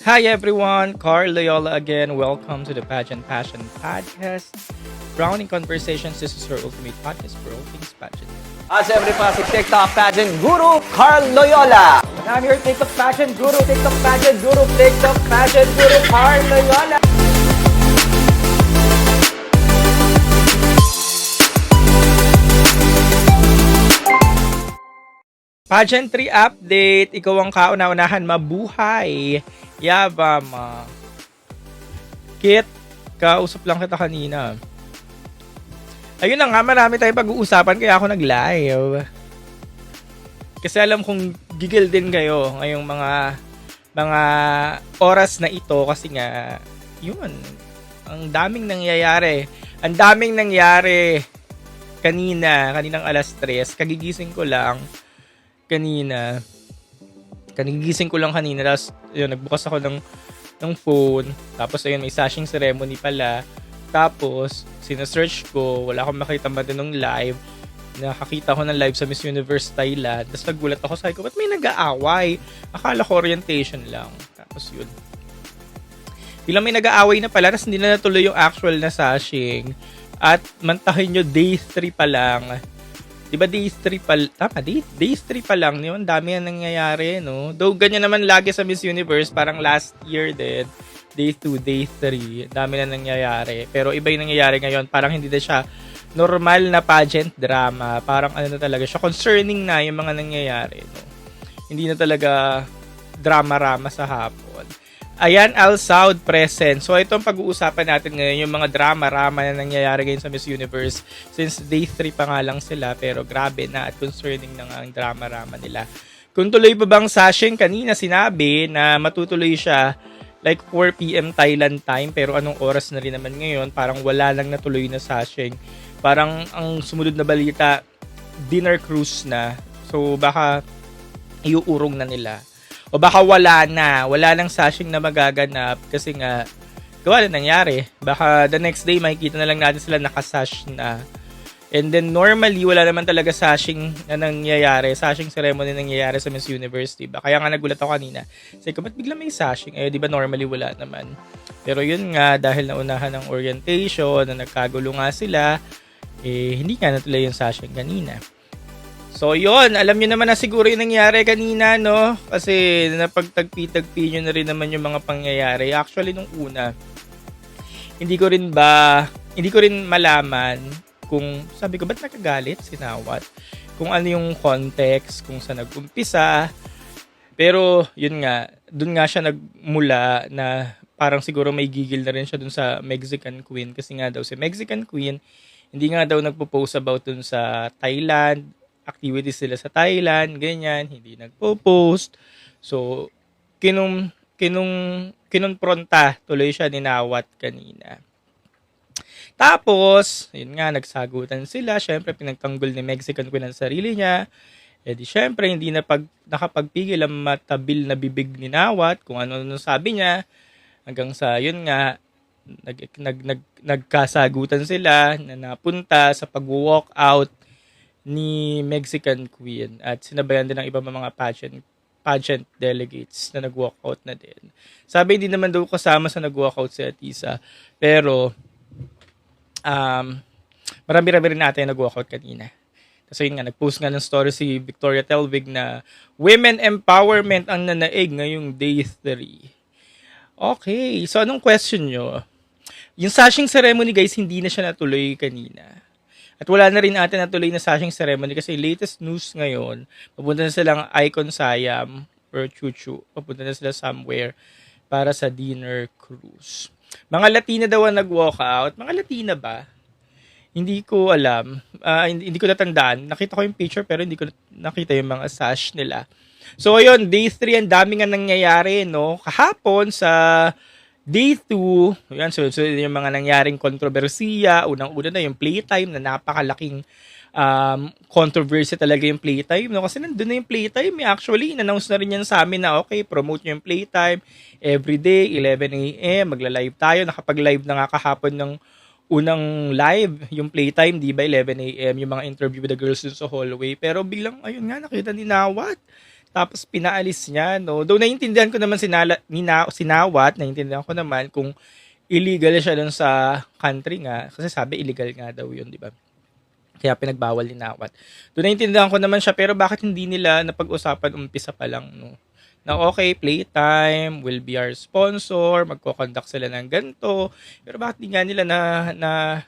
Hi everyone, Carl Loyola again. Welcome to the Pageant Passion Podcast. Browning Conversations, this is your ultimate podcast for all things pageant. Siyempre pa si TikTok Pageant Guru, Carl Loyola. And I'm your TikTok Pageant Guru, TikTok Pageant Guru, TikTok Pageant Guru, Carl Loyola. Pageantry update, ikaw ang kauna-unahan, mabuhay. Yabam. Kit, kausap lang kita kanina. Ayun na nga, marami tayong pag-uusapan kaya ako nag-live. Kasi alam kong gigil din kayo ngayong mga oras na ito kasi nga, yun, ang daming nangyayari. Ang daming nangyari kaninang alas 3, kagigising ko lang kanina. Tapos, yun, nagbukas ako ng phone. Tapos, ayun, may sashing ceremony pala. Tapos, sinesearch ko. Wala akong makita ba din ng live. Nakakita ko ng live sa Miss Universe Thailand. Tapos, nagulat ako. Sabi ko, ba't may nag-aaway? Akala ko orientation lang. Tapos, yun. Bilang may nag-aaway na pala, tapos hindi na natuloy yung actual na sashing. At, mantahin nyo, day 3 pa lang. Diba days 3 pa, tama, days 3 pa lang, yun, dami na nangyayari, no? Though ganyan naman lagi sa Miss Universe, parang last year din, day 2, day 3, dami na nangyayari. Pero iba yung nangyayari ngayon, parang hindi na siya normal na pageant drama, parang ano na talaga siya, concerning na yung mga nangyayari, no? Hindi na talaga drama-rama sa hapon. Ayan, Al Saud present. So, ito ang pag-uusapan natin ngayon, yung mga drama-rama na nangyayari ngayon sa Miss Universe. Since day 3 pa nga lang sila, pero grabe na at concerning na nga ang drama-rama nila. Kung tuloy pa bang sashing, kanina sinabi na matutuloy siya like 4 p.m. Thailand time, pero anong oras na rin naman ngayon, parang wala lang natuloy na sashing. Parang ang sumunod na balita, dinner cruise na. So, baka iuurong na nila. O baka wala nang sashing na magaganap kasi nga gawa na nangyari. Baka the next day makikita na lang natin sila nakasash na. And then normally wala naman talaga sashing na nangyayari, sashing ceremony na nangyayari sa Miss Universe, diba? Kaya nga nagulat ako kanina. Sabi ko, ba't bigla may sashing? Eh, diba normally wala naman. Pero yun nga, dahil naunahan ng orientation, na nagkagulo nga sila, eh, hindi nga natuloy yung sashing kanina. So, yun. Alam nyo naman na siguro yung nangyari kanina, no? Kasi napagtagpi-tagpi nyo na rin naman yung mga pangyayari. Actually, nung una, hindi ko rin malaman kung, sabi ko, ba't nakagalit si Nawat? Kung ano yung context, kung saan nag-umpisa. Pero, yun nga, dun nga siya nagmula na parang siguro may gigil na rin siya dun sa Mexican Queen. Kasi nga daw si Mexican Queen, hindi nga daw nagpo-post about dun sa Thailand, activities sila sa Thailand, ganyan, hindi nagpo-post. So, kinonfronta tuloy siya ni Nawat kanina. Tapos, yun nga, nagsagutan sila. Syempre, pinagtanggol ni Mexican Queen ang sarili niya. E di syempre, hindi na nakapagpigil ang matabil na bibig ni Nawat kung ano sabi niya. Hanggang sa, yun nga, nagkasagutan sila na napunta sa pag-walk out ni Mexican Queen at sinabayan din ng iba mga pageant delegates na nag-walkout na din. Sabi, hindi naman daw kasama sa nag-walkout si Atisa, pero marami-rami rin natin nag-walkout kanina. Kasi yun nga, nag-post nga ng story si Victoria Telvig na women empowerment ang nanaig ngayong day 3. Okay, so anong question nyo? Yung sashing ceremony guys, hindi na siya natuloy kanina. At wala na rin natin natuloy na sashing ceremony kasi latest news ngayon, papunta na silang Icon Siam or Chuchu. Papunta na sila somewhere para sa dinner cruise. Mga Latina daw ang nag-walkout. Mga Latina ba? Hindi ko alam. Hindi ko natandaan. Nakita ko yung picture pero hindi ko nakita yung mga sash nila. So ayun, day 3 ang dami nga nangyayari, no? Kahapon sa Day 2, yan, so yung mga nangyaring kontrobersiya, unang-una na yung playtime na napakalaking controversy talaga yung playtime, no? Kasi nandun na yung playtime, actually, in-announce na rin yan sa amin na okay, promote nyo yung playtime, everyday, 11 a.m., magla-live tayo, nakapag-live na nga kahapon ng unang live, yung playtime, di ba, 11 a.m., yung mga interview with the girls dun sa hallway, pero biglang, ayun nga, nakita ni Nawat, tapos pinaalis niya, no? Though naiintindihan ko naman sinawat, naiintindihan ko naman kung illegal siya dun sa country nga. Kasi sabi illegal nga daw yun, di ba? Kaya pinagbawal ninawat. Doon naiintindihan ko naman siya, pero bakit hindi nila napag-usapan umpisa pa lang, no? Na okay, Playtime will be our sponsor, magko-conduct sila ng ganito. Pero bakit di nga nila na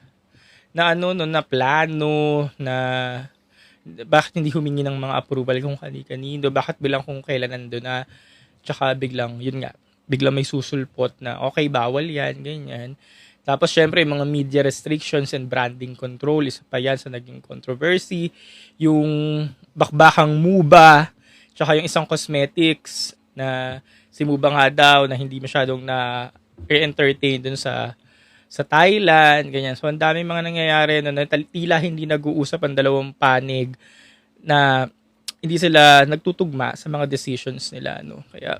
plano, na bakit hindi humingi ng mga approval kung kani-kanino, bakit bilang kung kailan nandun na, tsaka biglang, yun nga, biglang may susulpot na, okay, bawal yan, ganyan. Tapos, syempre, yung mga media restrictions and branding control, isa pa yan sa naging controversy. Yung bakbakang MUBA, tsaka yung isang cosmetics na si MUBA nga daw na hindi masyadong na-entertain dun sa Thailand, ganyan. So, ang daming mga nangyayari na tila hindi nag-uusap ang dalawang panig na hindi sila nagtutugma sa mga decisions nila, no? Kaya,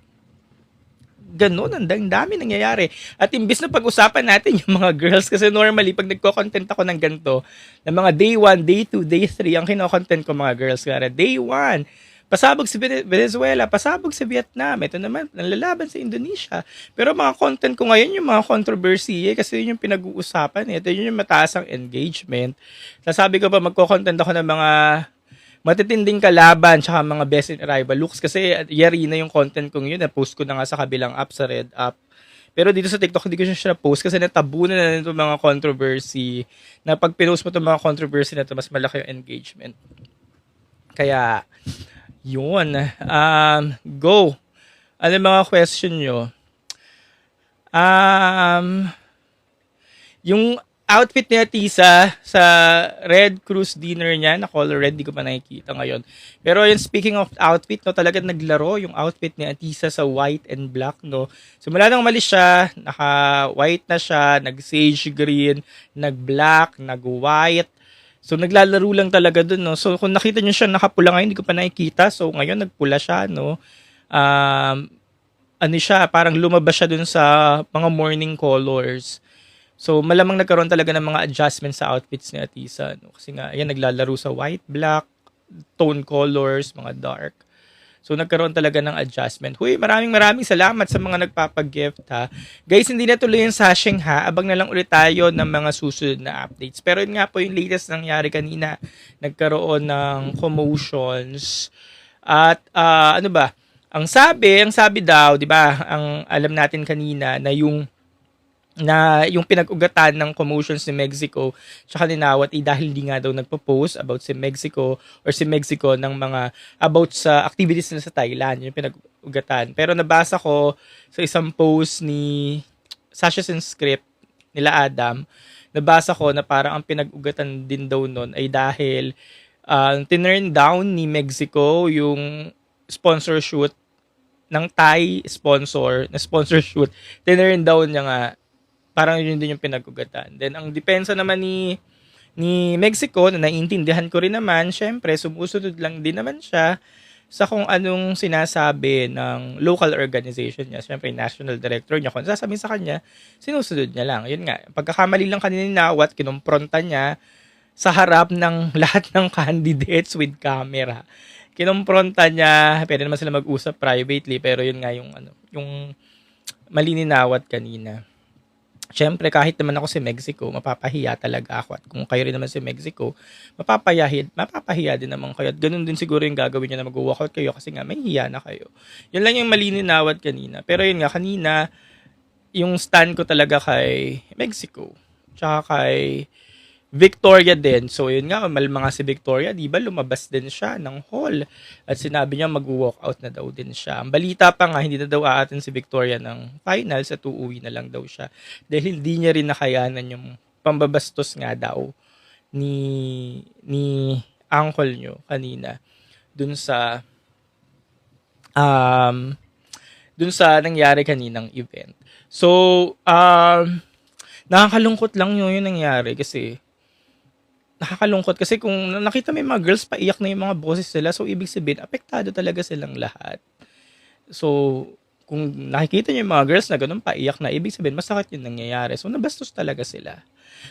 ganun, ang dami nangyayari. At imbis na pag-usapan natin yung mga girls, kasi normally, pag nagko-content ako ng ganito, ng mga day 1, day 2, day 3, ang kino-content ko mga girls, kaya day 1, pasabog si Venezuela, pasabog si Vietnam, ito naman, nanlalaban sa Indonesia. Pero mga content ko ngayon, yung mga controversy, kasi yun yung pinag-uusapan, ito yun yung mataas ang engagement. Sasabi ko pa, magko-content ako ng mga matitinding kalaban, tsaka mga best in arrival looks, kasi yari na yung content kong yun, na-post ko na nga sa kabilang app, sa Red app. Pero dito sa TikTok, hindi ko siya post kasi natabunan na nito mga controversy, na pag pinost mo itong mga controversy na ito, mas malaki yung engagement. Kaya, yun. Go. Ano yung mga question nyo? Yung outfit ni Atisa sa Red Cruise dinner niya, na color red, di ko pa nakikita ngayon. Pero yung speaking of outfit, no, talagang naglaro yung outfit ni Atisa sa white and black, no. Simula nang umalis siya, naka-white na siya, nag-sage green, nag-black, nag-white. So, naglalaro lang talaga dun, no. So, kung nakita nyo siya nakapula ngayon, hindi ko pa nakikita. So, ngayon, nagpula siya, no. Ano siya, parang lumabas siya dun sa mga morning colors. So, malamang nagkaroon talaga ng mga adjustments sa outfits ni Atisa, no. Kasi nga, ayan, naglalaro sa white, black, tone colors, mga dark. So, nagkaroon talaga ng adjustment. Huy, maraming salamat sa mga nagpapagift, ha. Guys, hindi na tuloy yung sashing, ha. Abang na lang ulit tayo ng mga susunod na updates. Pero yun nga po yung latest nangyari kanina. Nagkaroon ng commotions. At, ano ba? Ang sabi daw, di ba, ang alam natin kanina na yung pinag-ugatan ng commotions ni Mexico tsaka ni Nawat dahil hindi nga daw nagpo-post about si Mexico ng mga about sa activities nila sa Thailand, yung pinag-ugatan. Pero nabasa ko sa isang post ni Sasha Script nila Adam, nabasa ko na parang ang pinag-ugatan din daw nun ay dahil tinurn down ni Mexico yung sponsor shoot ng Thai sponsor na sponsor shoot. Tinurn down niya nga. Parang yun din yung pinag-ugatan. Then, ang depensa naman ni Mexico, na naiintindihan ko rin naman, syempre, sumusunod lang din naman siya sa kung anong sinasabi ng local organization niya. Syempre, national director niya, kung sasabihin sa kanya, sinusunod niya lang. Yun nga, pagkakamali lang kanina ni Nawat, kinumpronta niya sa harap ng lahat ng candidates with camera. Kinumpronta niya, pwede naman sila mag-usap privately, pero yun nga yung mali ni Nawat kanina. Siyempre, kahit naman ako si Mexico, mapapahiya talaga ako. At kung kayo rin naman si Mexico, mapapahiya din naman kayo. At ganun din siguro yung gagawin nyo na mag-walkout kayo kasi nga may hiya na kayo. Yun lang yung mali ni Nawat kanina. Pero yun nga, kanina, yung stand ko talaga kay Mexico. Tsaka kay Victoria din. So, yun nga, mga si Victoria, di ba, lumabas din siya ng hall. At sinabi niya mag-walk out na daw din siya. Ang balita pa nga, hindi na daw aatin si Victoria ng finals at uuwi na lang daw siya. Dahil hindi niya rin nakayanan yung pambabastos nga daw ni uncle nyo kanina dun sa nangyari kaninang event. So, nakakalungkot lang yung nangyari kasi nakakalungkot kasi kung nakita mo yung mga girls, paiyak na yung mga boses sila. So, ibig sabihin, apektado talaga silang lahat. So, kung nakikita niyo yung mga girls na ganun paiyak na, ibig sabihin, masakit yung nangyayari. So, nabastos talaga sila.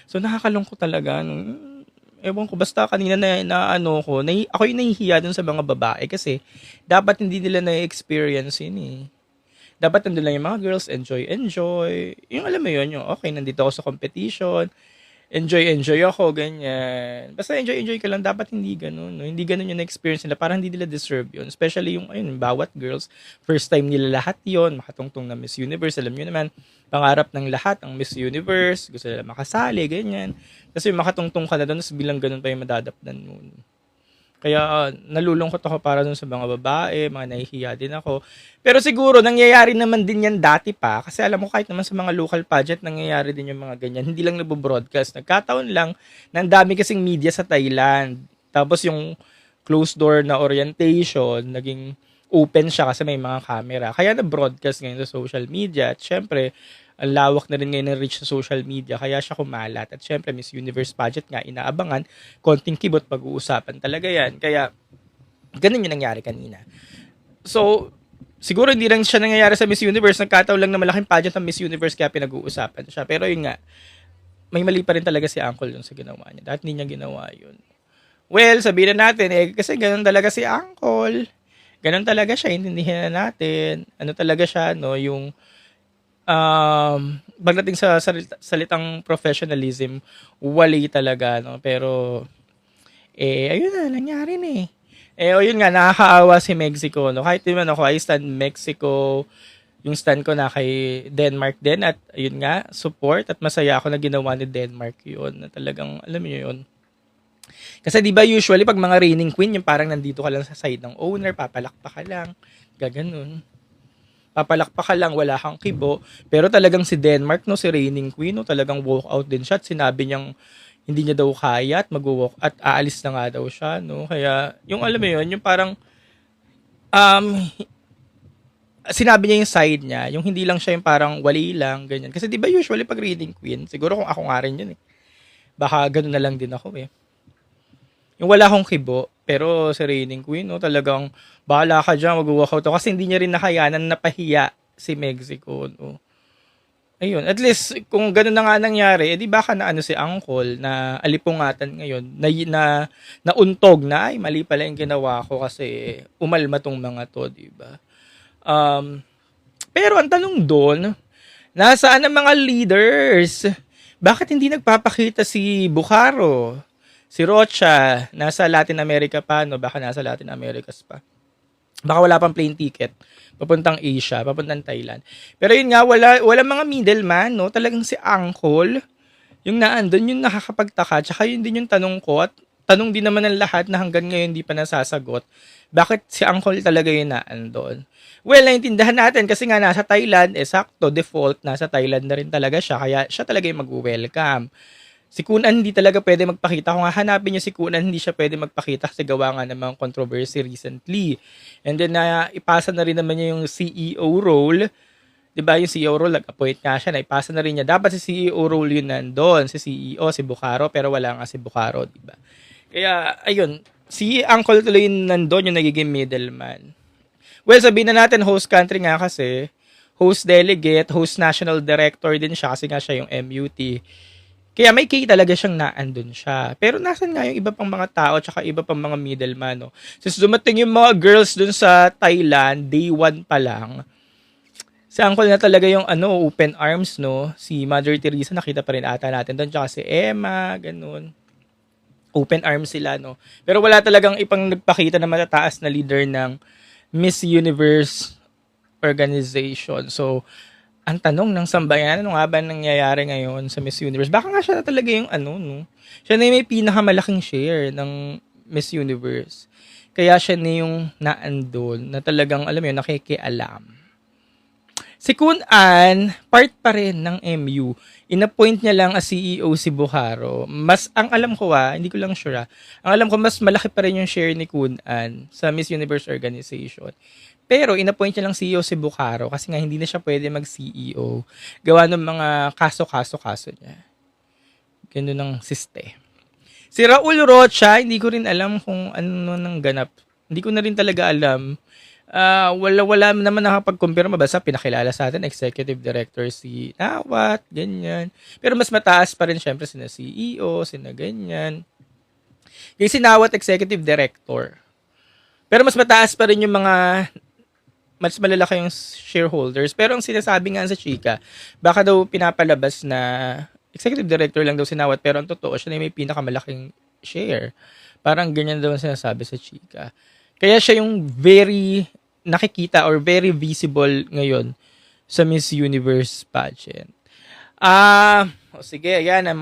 So, nakakalungkot talaga. Ewan ko, basta kanina na ano ko, ako yung nahihiya dun sa mga babae kasi dapat hindi nila na-experience yun eh. Dapat nandun lang yung mga girls, enjoy. Yung alam mo yun, yung okay, nandito ako sa competition, enjoy ako, ganyan. Basta enjoy ka lang, dapat hindi ganun. No? Hindi ganun yung na-experience nila, parang hindi nila deserve yun. Especially yung, ayun, bawat girls, first time nila lahat yon makatungtong na Miss Universe. Alam nyo naman, pangarap ng lahat ang Miss Universe, gusto nila makasali, ganyan. Kasi makatungtong ka na doon, bilang ganun pa yung madadapdan mo. Kaya nalulungkot ako para dun sa mga babae, mga nahihiya din ako. Pero siguro nangyayari naman din yan dati pa kasi alam mo kahit naman sa mga local pageant nangyayari din yung mga ganyan. Hindi lang nagbo-broadcast. Nagkataon lang na ang dami kasing media sa Thailand. Tapos yung closed door na orientation, naging open siya kasi may mga camera. Kaya na-broadcast ngayon sa social media. At syempre, ang lawak na rin ngayon ng reach sa social media, kaya siya kumalat. At syempre, Miss Universe pageant nga, inaabangan, konting kibot, pag-uusapan talaga yan. Kaya, ganun yung nangyari kanina. So, siguro hindi lang siya nangyayari sa Miss Universe, nagkataon lang na malaking pageant ng Miss Universe, kaya pinag-uusapan siya. Pero yun nga, may mali pa rin talaga si Uncle yun sa ginawa niya. Dahil hindi niya ginawa yun. Well, sabihin na natin, kasi ganun talaga si Uncle. Ganun talaga siya, intindihin na natin. Ano talaga siya, no, yung pagdating sa salitang professionalism, wali talaga, no? Pero, ayun na, nangyari na eh. O yun nga, nakakaawa si Mexico, no? Kahit naman ako, I stand Mexico, yung stand ko na kay Denmark din, at ayun nga, support, at masaya ako na ginawa ni Denmark yun, na talagang, alam niyo yun. Kasi di ba usually, pag mga reigning queen, yung parang nandito ka lang sa side ng owner, papalakpa ka lang, gaganon. Papalakpak ka lang, wala kang kibo. Pero talagang si Denmark, no, si reigning queen, no, talagang walk out din siya at sinabi niyang hindi niya daw kaya at mag-walk at aalis na nga daw siya, no. Kaya, yung alam mo yun, yung parang um, sinabi niya yung side niya, yung hindi lang siya yung parang wali lang, ganyan. Kasi di ba usually pag reigning queen, siguro kung ako nga rin yun eh, baka ganun na lang din ako eh. Yung wala akong kibo, pero si reigning queen, no, talagang bahala ka dyan, mag-walk out. Kasi hindi niya rin nakayanan na pahiya si Mexico, no. Ayun, at least kung gano'n na nga nangyari, edi baka na ano si Uncle na alipungatan ngayon, na nauntog na, ay mali pala yung ginawa ko kasi umalma tong mga to, di ba? Pero ang tanong doon, nasaan ang mga leaders? Bakit hindi nagpapakita si Bucaro? Si Rocha, nasa Latin America pa, no? Baka nasa Latin Americas pa. Baka wala pang plane ticket. Papuntang Asia, papuntang Thailand. Pero yun nga, wala mga middleman, no? Talagang si Uncle, yung naandun, yung nakakapagtaka. Tsaka yun din yung tanong ko, at tanong din naman ng lahat na hanggang ngayon hindi pa nasasagot. Bakit si Uncle talaga yung naandun? Well, naintindihan natin kasi nga nasa Thailand, sakto, default, nasa Thailand na rin talaga siya. Kaya siya talaga yung mag-welcome. Si Kunan hindi talaga pwede magpakita. Kung hanapin niyo si Kunan, hindi siya pwede magpakita kasi gawa nga ng mga controversy recently. And then, ipasa na rin naman niya yung CEO role. Diba, yung CEO role, nag-appoint nga siya, ipasa na rin niya. Dapat si CEO role yun nandun. Si CEO, si Bucaro, pero wala nga si Bucaro, diba? Kaya, ayun, si Uncle tuloy yung nandun, yung nagiging middleman. Well, sabihin na natin, host country nga kasi, host delegate, host national director din siya kasi nga siya yung MUT. Kaya may key talaga siyang naandun siya. Pero nasan nga yung iba pang mga tao tsaka iba pang mga middleman, no? Since dumating yung mga girls dun sa Thailand, day 1 pa lang, si Uncle na talaga yung open arms, no? Si Mother Teresa, nakita pa rin ata natin doon. Tsaka si Emma, ganun. Open arms sila, no? Pero wala talagang ipang nagpakita na matataas na leader ng Miss Universe organization. So, ang tanong ng sambayanan, ano nga ba nangyayari ngayon sa Miss Universe? Baka nga siya na talaga yung no? Siya na yung may pinakamalaking share ng Miss Universe. Kaya siya na yung naandun, na talagang, alam mo yun, nakikialam. Si Kun An, part pa rin ng MU. Inappoint niya lang as CEO si Bucaro. Ang alam ko hindi ko lang sure ang alam ko, mas malaki pa rin yung share ni Kun An sa Miss Universe organization. Pero inappoint niya lang CEO si Bucaro kasi nga hindi na siya pwede mag-CEO. Gawa ng mga kaso niya. Ganun ng siste. Si Raul Rocha, hindi ko rin alam kung ano nang ganap. Hindi ko na rin talaga alam. Wala naman nakapag-compirma. Basta pinakilala sa atin, executive director si Nawat, ganyan. Pero mas mataas pa rin syempre sina CEO, sina ganyan. Kay Sinawat, executive director. Pero mas mataas pa rin yung mga mas malalaki yung shareholders. Pero ang sinasabi nga sa chika, baka daw pinapalabas na executive director lang daw Sinawat, pero ang totoo, siya na yung may pinakamalaking share. Parang ganyan daw ang sinasabi sa chika. Kaya siya yung very nakikita or very visible ngayon sa Miss Universe pageant. Sige, ayan ang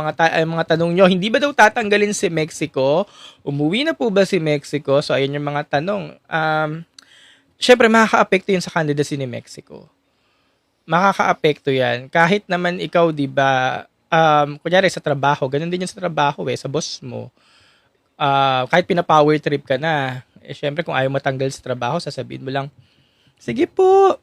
mga tanong nyo. Hindi ba daw tatanggalin si Mexico? Umuwi na po ba si Mexico? So, ayan yung mga tanong. Syempre, makaka-apekto yun sa candidacy ni Mexico. Makaka-apekto yan. Kahit naman ikaw, di ba, kunyari sa trabaho, ganun din yun sa trabaho sa boss mo. Kahit pina-power trip ka na, syempre kung ayaw matanggal sa trabaho, sasabihin mo lang, sige po,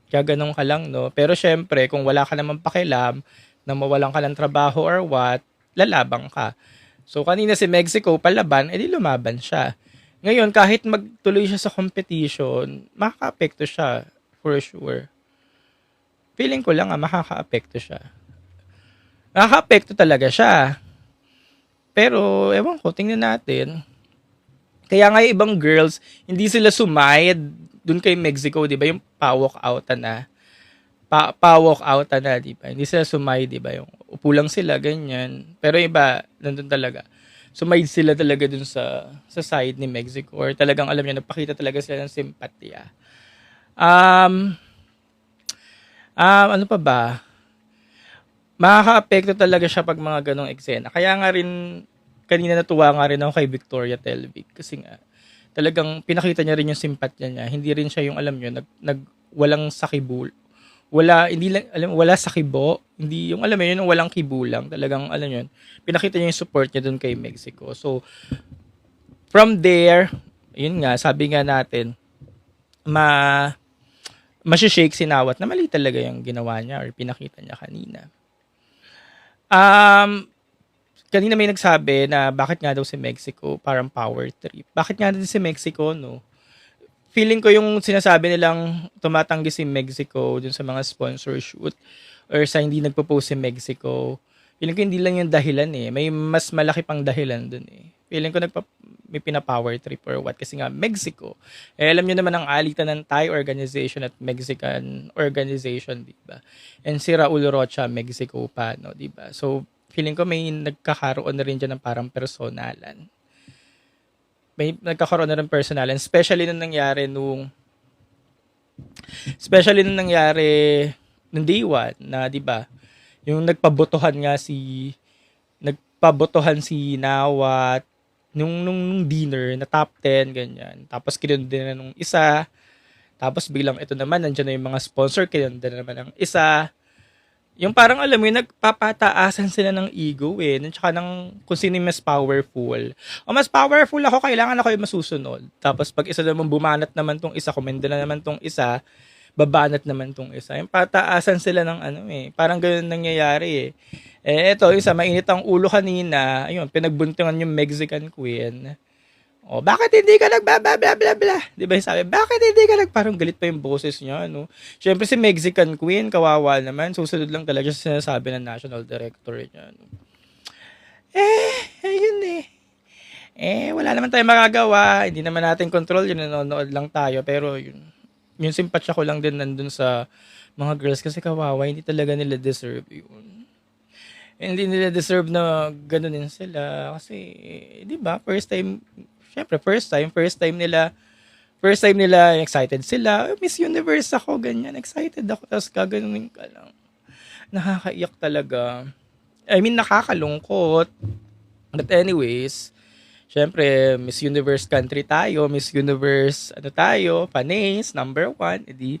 kaya ganun ka lang, no? Pero syempre, kung wala ka naman pakialam, na mawalan ka ng trabaho or what, lalabang ka. So, kanina si Mexico palaban, edi lumaban siya. Ngayon, kahit magtuloy siya sa competition, makaka-apekto siya, for sure. Feeling ko lang makaka-apekto siya. Makaka-apekto talaga siya. Pero, ewan ko, tingnan natin. Kaya nga yung ibang girls, hindi sila sumayad dun kay Mexico, di ba? Yung pa-walk out na. Pa-walk out na, di ba? Hindi sila sumayad, di ba? Yung upo lang sila, ganyan. Pero iba, nandun talaga. Sumayad sila talaga dun sa side ni Mexico. Or talagang, alam niyo, nagpakita talaga sila ng simpatya. Ano pa ba? Makaka-apekto talaga siya pag mga ganong eksena. Kaya nga rin, kanina natuwa nga rin ako kay Victoria Telvic. Kasi nga, talagang pinakita niya rin yung simpatya niya. Hindi rin siya yung, alam niyo, walang sakibul. Wala sakibo. Hindi, yung alam mo yun, yung walang kibulang. Talagang, alam yun, pinakita niya yung support niya dun kay Mexico. So, from there, yun nga, sabi nga natin, masishake si Nawat na mali talaga yung ginawa niya or pinakita niya kanina. Kanina may nagsabi na bakit nga daw si Mexico parang power trip. Bakit nga din si Mexico, no? Feeling ko yung sinasabi nilang tumatanggi si Mexico dun sa mga sponsor shoot or sa hindi nagpo-post si Mexico. Feeling ko hindi lang yung dahilan May mas malaki pang dahilan dun Feeling ko may pina-power trip or what. Kasi nga, Mexico. Alam nyo naman ang alitan ng Thai organization at Mexican organization, di ba? And si Raul Rocha, Mexico pa, no, di ba? So, feeling ko may nagkakaroon na rin dyan ng parang personalan. May nagkakaroon na rin personalan. Especially nung nangyari nung day one na, di ba? Yung nagpabotohan si Nawat nung dinner na top 10, ganyan. Tapos kinunda na nung isa. Tapos biglang ito naman, nandiyan na yung mga sponsor, kinunda na naman ng isa. Yung parang alam mo, nagpapataasan sila ng ego tsaka ng kung sino yung mas powerful. O mas powerful ako, kailangan ako yung masusunod. Tapos pag isa naman bumanat naman tong isa, kumenda na naman tong isa, babanat naman tong isa. Yung pataasan sila ng parang ganoon nangyayari Ito, isa, mainit ang ulo kanina. Ayun, pinagbuntungan yung Mexican queen. O, bakit hindi ka bla bla bla bla? Di ba yung sabi, bakit hindi ka parang galit pa yung boses niya, no? Siyempre si Mexican queen, kawawa naman. Susunod lang talaga sa sinasabi ng national director niya. No? Ayun wala naman tayong magagawa. Hindi naman natin control yun. Nanonood lang tayo. Pero yun, yung simpatsya ko lang din nandun sa mga girls kasi kawawa, hindi talaga nila deserve yun. Hindi nila deserve na ganonin sila kasi, di ba, first time nila, excited sila, Miss Universe ako, ganyan, excited ako, tapos gaganunin ka lang. Nakakaiyak talaga. I mean, nakakalungkot. But anyways, syempre, Miss Universe country tayo, Miss Universe, Panis, number 1, edi,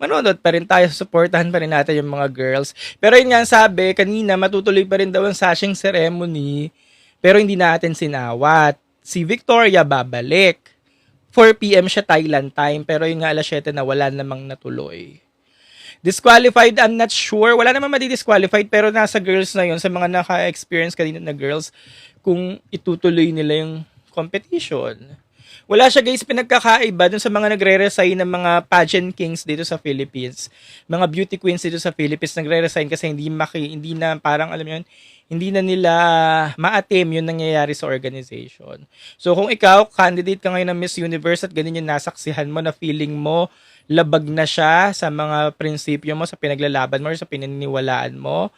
manonood pa rin tayo, supportahan pa rin natin yung mga girls. Pero yun nga sabi, kanina matutuloy pa rin daw ang sashing ceremony, pero hindi natin sinawat. Si Victoria babalik. 4 p.m. siya Thailand time, pero yun nga alas 7 na wala namang natuloy. Disqualified, I'm not sure. Wala namang madi-disqualified, pero nasa girls na yun, sa mga naka-experience kanina na girls, kung itutuloy nila yung competition. Wala siya guys pinagkakaiba dun sa mga nagre-resign ng mga pageant kings dito sa Philippines. Mga beauty queens dito sa Philippines nagre-resign kasi hindi na parang alam mo yun, hindi na nila ma-attain yung nangyayari sa organization. So kung ikaw, candidate ka ngayon ng Miss Universe at ganun yung nasaksihan mo na feeling mo, labag na siya sa mga prinsipyo mo, sa pinaglalaban mo, or sa pinaniniwalaan mo,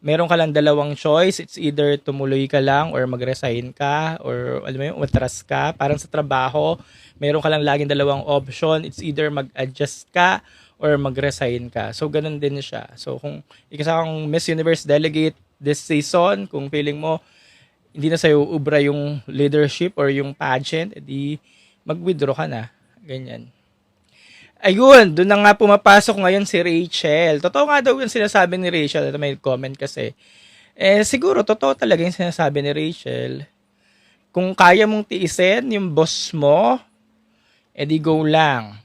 meron ka lang dalawang choice. It's either tumuloy ka lang or mag-resign ka or alam mo yun, umatras ka. Parang sa trabaho, meron ka lang laging dalawang option. It's either mag-adjust ka or mag-resign ka. So, ganun din siya. So, kung isa kang Miss Universe delegate this season, kung feeling mo hindi na sa'yo ubra yung leadership or yung pageant, edi mag-withdraw ka na. Ganyan. Ayun, doon na nga pumapasok ngayon si Rachel. Totoo nga daw yung sinasabi ni Rachel. Ito may comment kasi. Siguro, totoo talaga yung sinasabi ni Rachel. Kung kaya mong tiisin yung boss mo, edi go lang.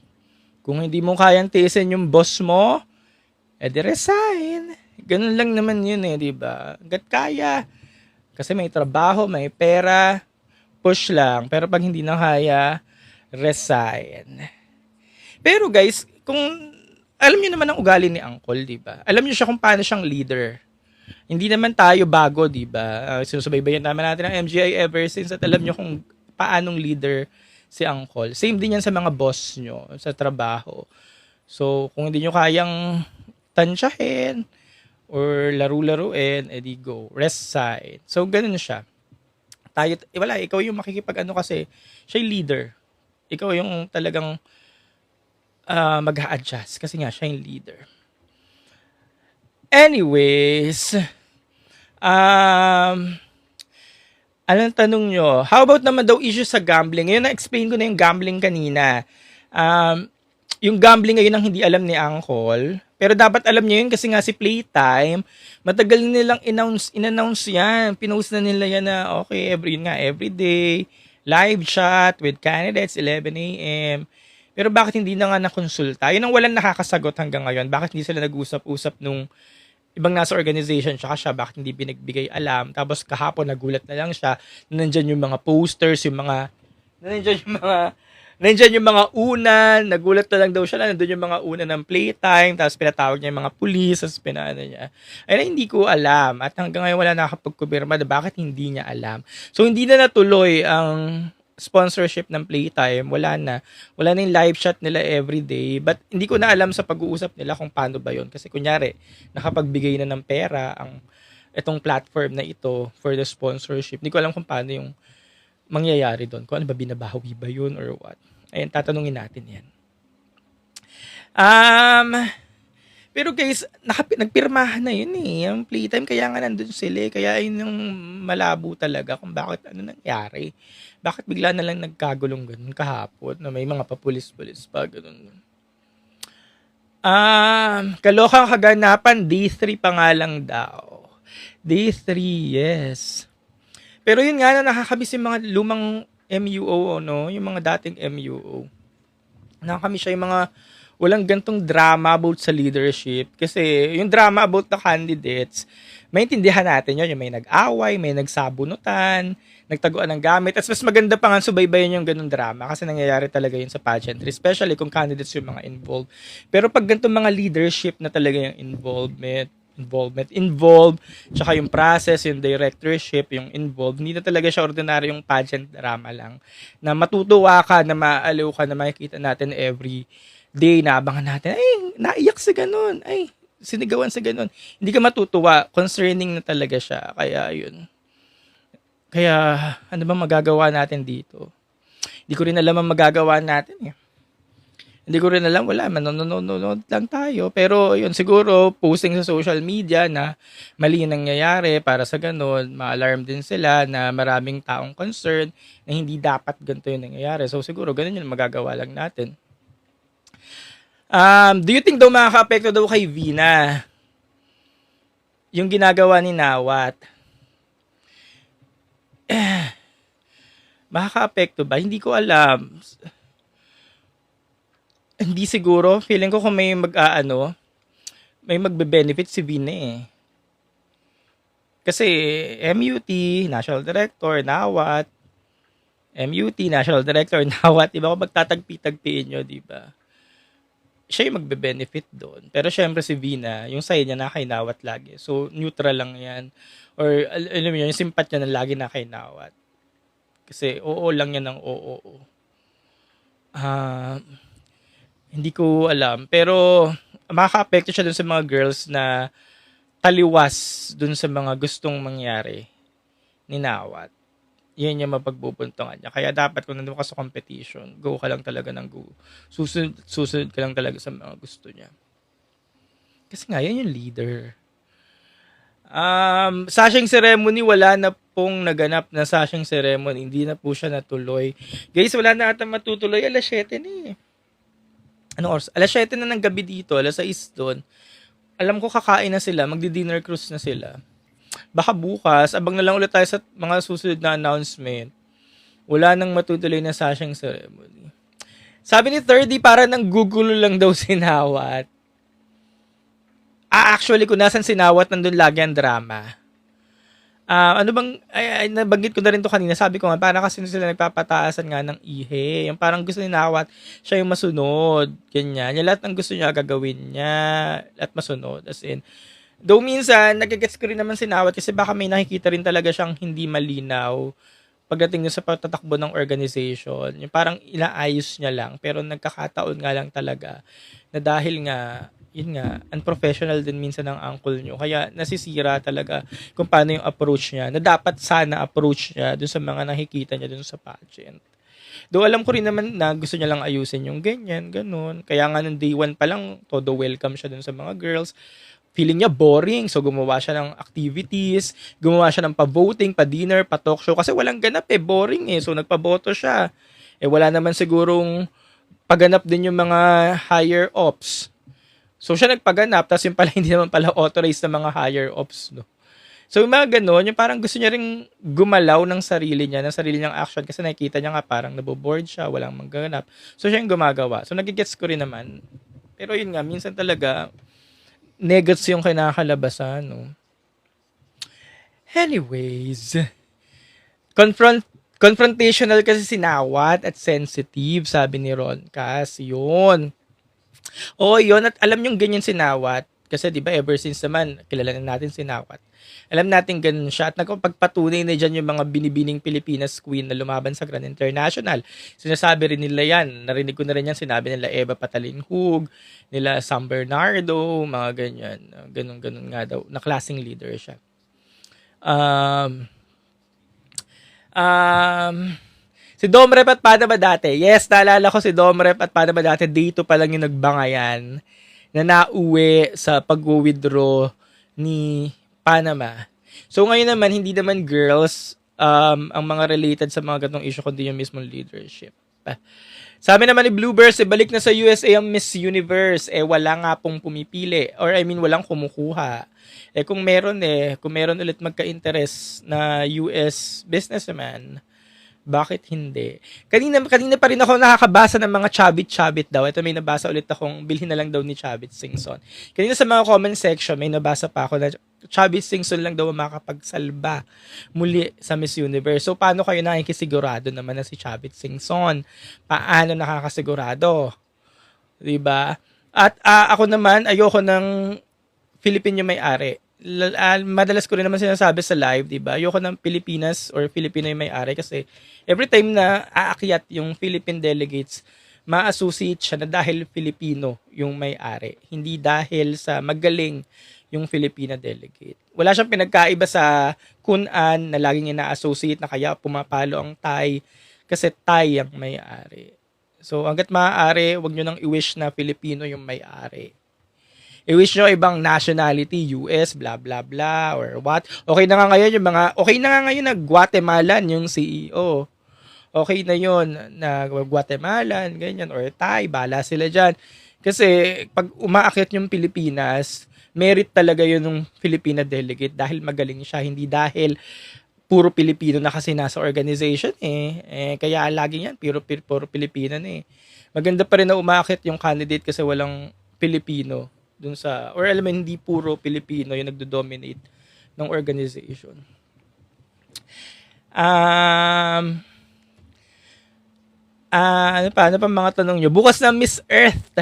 Kung hindi mo kayang tiisin yung boss mo, edi resign. Ganun lang naman yun di ba? Hanggat kaya. Kasi may trabaho, may pera, push lang. Pero pag hindi na kaya, resign. Pero guys, kung alam niyo naman ang ugali ni Uncle, 'di ba? Alam niyo siya kung paano siyang leader. Hindi naman tayo bago, 'di ba? Sinusubaybayan naman natin ang MGI ever since at alam niyo kung paanong leader si Uncle. Same din yan sa mga boss niyo sa trabaho. So, kung hindi niyo kayang tansyahin or laro-laruin, edi go, resign. So, ganun siya. Tayo, wala, ikaw yung makikipag-ano kasi, siya yung leader. Ikaw yung talagang mag-a-adjust kasi nga siya yung leader. Anyways, anong tanong nyo? How about naman daw issue sa gambling? Ngayon na-explain ko na yung gambling kanina. Yung gambling ngayon ang hindi alam ni Uncle. Pero dapat alam niyo yun kasi nga si Playtime, matagal nilang in-announce yan. Pinost na nila yan na okay, every day, live chat with candidates, 11 a.m. Pero bakit hindi na nga nakonsulta? Yun ang walang nakakasagot hanggang ngayon. Bakit hindi sila nag-usap-usap nung ibang nasa organization tsaka siya, bakit hindi binagbigay alam? Tapos kahapon nagulat na lang siya, nandyan yung mga posters, nandyan yung mga unan, nagulat na lang daw siya na nandun yung mga unan ng Playtime, tapos pinatawag niya yung mga pulis, tapos pinaano niya. Ay, hindi ko alam. At hanggang ngayon wala nakapagkubirma na bakit hindi niya alam. So, hindi na natuloy ang sponsorship ng Playtime. Wala na yung live chat nila everyday. But hindi ko na alam sa pag-uusap nila kung paano ba yun. Kasi kunyari, nakapagbigay na ng pera itong platform na ito for the sponsorship. Hindi ko alam kung paano yung mangyayari doon. Kung ano ba, binabawi ba yun or what. Ayun, tatanungin natin yan. Pero guys, nagpirmahan na yun yung Playtime, kaya nga nandun sila. Kaya yun yung malabo talaga kung bakit ano nangyari. Bakit bigla na lang nagkagulong ganun kahapon na may mga papulis-pulis pa ganun. Kalokang kaganapan, day 3 pa nga lang daw. Day 3, yes. Pero yun nga na nakakamiss yung mga lumang MUO, no? Yung mga dating MUO. Nakakamiss siya yung mga walang gantong drama about sa leadership. Kasi yung drama about the candidates, maintindihan natin yun. Yung may nag-away, may nagsabunutan, nagtaguan ng gamit. At mas maganda pa nga subaybayan yung ganung drama kasi nangyayari talaga yun sa pageantry. Especially kung candidates yung mga involved. Pero pag gantong mga leadership na talaga yung involved, tsaka yung process, yung directorship, yung involved, hindi na talaga siya ordinaryong pageant drama lang. Na matutuwa ka, na maaliw ka, na makikita natin every day, naabangan natin, ay, naiyak sa ganun, ay, sinigawan sa ganun. Hindi ka matutuwa, concerning na talaga siya. Kaya yun. Kaya, ano ba magagawa natin dito? Hindi ko rin alam ang magagawa natin Hindi ko rin alam, wala, manonood lang tayo. Pero yun, siguro, posting sa social media na mali nangyayari para sa ganun, ma-alarm din sila na maraming taong concerned na hindi dapat ganito yung nangyayari. So siguro, ganun yung magagawa lang natin. Do you think daw makaka-apekto daw kay Vina yung ginagawa ni Nawat? Makaka-apekto ba? Hindi ko alam. Hindi siguro. Feeling ko kung may may magbe-benefit si Vina Kasi MUT, National Director, Nawat, MUT, National Director, NAWAT, di ba kung magtatagpi-tagpiin nyo, di ba? Siya yung magbe-benefit doon. Pero syempre si Vina, yung side niya nakainawat lagi. So, neutral lang yan. Or, alam mo yun, yung simpat niya na lagi nakainawat. Kasi, oo lang yan ng oo. Ah, hindi ko alam. Pero, makaka-apekto siya dun sa mga girls na taliwas dun sa mga gustong mangyari ni Nawat. Yan yung mapagbubuntungan niya. Kaya dapat kung nandun ka sa competition, go ka lang talaga ng go. Susunod ka lang talaga sa mga gusto niya. Kasi nga, yan yung leader. Sashing ceremony, wala na pong naganap na sashing ceremony. Hindi na po siya natuloy. Guys, wala na ata matutuloy. Alas 7 na eh. Anong oras? Alas 7 na ng gabi dito. Alas 6 doon. Alam ko kakain na sila. Magdi-dinner cruise na sila. Baka bukas, abang na lang ulit tayo sa mga susunod na announcement. Wala nang matutuloy na sashing ceremony. Sabi ni 30, para nang gugulo lang daw si Nawat. Actually, kung nasan si Nawat, nandun lagi ang drama. Ano bang, nabanggit ko na rin to kanina. Sabi ko nga, parang kasi sila nagpapataasan nga ng ihe. Yung parang gusto ni Nawat, siya yung masunod. Ganyan. Yung lahat ng gusto niya, gagawin niya. At masunod. As in, though minsan, nagigets ko rin naman si Nawat kasi baka may nakikita rin talaga siyang hindi malinaw pagdating sa pagtatakbo ng organization. Yung parang inaayos niya lang. Pero nagkakataon nga lang talaga na dahil nga, yun nga, unprofessional din minsan ng uncle nyo. Kaya nasisira talaga kung paano yung approach niya na dapat sana approach niya dun sa mga nakikita niya dun sa pageant. Though alam ko rin naman na gusto niya lang ayusin yung ganyan, ganun. Kaya nga nung day 1 pa lang, todo welcome siya dun sa mga girls. Feeling niya boring. So, gumawa siya ng activities, gumawa siya ng pa-voting, pa-dinner, pa-talk show. Kasi walang ganap eh, boring eh. So, nagpa-boto siya. Wala naman sigurong paganap din yung mga higher ups. So, siya nagpaganap, tapos yung pala hindi naman pala authorized na mga higher ups, no? So, yung mga ganun, yung parang gusto niya ring gumalaw ng sarili niya, ng sarili niyang action, kasi nakikita niya nga parang naboboard siya, walang mangganap. So, siya yung gumagawa. So, nagigets ko rin naman. Pero yun nga, minsan talaga, negats yung kinakalabasan, no? Anyways, confrontational kasi si Nawat at sensitive, sabi ni Ron Cas. Yun. Oo, yun. At alam yung ganyan si Nawat. Kasi di ba ever since naman, kilala na natin si Nawat. Alam natin ganun siya. At nagpagpatunay na dyan yung mga binibining Pilipinas Queen na lumaban sa Grand International. Sinasabi rin nila yan. Narinig ko na rin yan. Sinabi nila Eva Patalinhug, nila Sam Bernardo, mga ganyan. Ganun nga daw. Na klaseng leader siya. Si Domrep at Panama dati. Yes, naalala ko si Domrep at Panama dati. Dito pa lang yung nagbangayan na nauwi sa pag-withdraw ni Panama. So ngayon naman, hindi naman girls ang mga related sa mga ganitong issue kundi yung mismong leadership. Sabi naman ni Bluebirds, balik na sa USA ang Miss Universe. Wala nga pong pumipili. Or I mean, walang kumukuha. Kung meron ulit magka-interest na US businessman, bakit hindi? Kanina pa rin ako nakakabasa ng mga chabit-chabit daw. Ito may nabasa ulit akong bilhin na lang daw ni Chabit Singson. Kanina sa mga comment section, may nabasa pa ako na Chabit Singson lang daw makapagsalba muli sa Miss Universe. So, paano kayo nakikisigurado naman na si Chabit Singson? Paano nakakasigurado? Diba? At ako naman, ayoko ng Philippine yung may-ari. Madalas ko rin naman sinasabi sa live, di ba? Ayoko ng Pilipinas or Filipino yung may-ari kasi every time na aakyat yung Philippine delegates, ma-associate siya na dahil Filipino yung may-ari. Hindi dahil sa magaling yung Filipina delegate. Wala siyang pinagkaiba sa Kun-an na laging ina-associate na kaya pumapalo ang Thai kasi Thai ang may-ari. So, hanggat maaari, wag nyo nang i-wish na Filipino yung may-ari. I-wish nyo ibang nationality, US, blah, blah, blah, or what. Okay na nga ngayon na Guatemalan yung CEO. Okay na yun na Guatemalan, ganyan, or Thai, bala sila dyan. Kasi pag umaakyat yung Pilipinas, merit talaga yun ng Filipina delegate dahil magaling siya, hindi dahil puro Pilipino na kasi nasa organization kaya lagi yan, puro Pilipino na Maganda pa rin na umaakyat yung candidate kasi walang Pilipino dun sa, or alam mo, hindi puro Pilipino yung nagdo-dominate ng organization. Ano pa mga tanong nyo? Bukas na Miss Earth.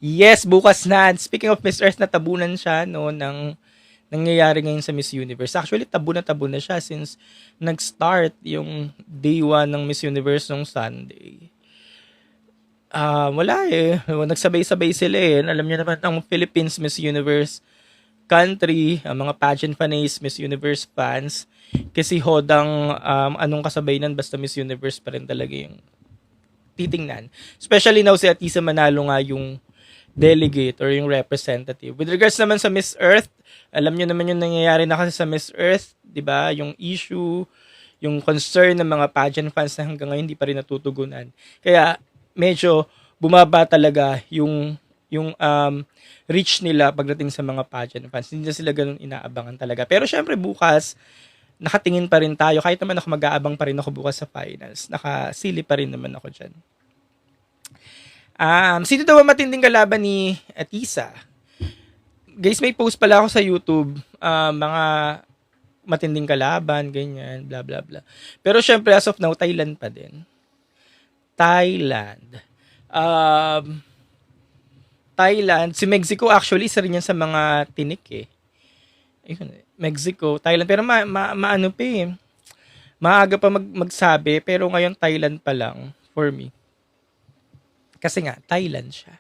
Yes, bukas na. Speaking of Miss Earth, natabunan siya no, ng nangyayari ngayon sa Miss Universe. Actually, tabu na siya since nag-start yung day 1 ng Miss Universe nung Sunday. Wala eh. Nagsabay-sabay sila eh. Alam niyo naman, ang Philippines Miss Universe country, ang mga pageant fans, Miss Universe fans, kasi hodang anong kasabay nan, basta Miss Universe pa rin talaga yung titingnan. Especially now si Atisa Manalo nga yung delegate or yung representative. With regards naman sa Miss Earth, alam niyo naman yung nangyayari na kasi sa Miss Earth, 'di ba? Yung issue, yung concern ng mga pageant fans na hanggang ngayon hindi pa rin natutugunan. Kaya medyo bumaba talaga yung reach nila pagdating sa mga pageant fans. Hindi na sila ganun inaabangan talaga. Pero syempre bukas, nakatingin pa rin tayo. Kahit naman ako mag-aabang pa rin ako bukas sa finals. Nakasili pa rin naman ako dyan. Sino daw ang matinding kalaban ni Atisa? Guys, may post pala ako sa YouTube. Mga matinding kalaban, ganyan, bla bla bla. Pero syempre, as of now, Thailand pa din. Thailand. Thailand. Si Mexico actually, isa rin yan sa mga tinik eh. Ayun, Mexico, Thailand. Pero maano pa eh. Maaga pa magsabi, pero ngayon Thailand pa lang for me. Kasi nga, Thailand siya.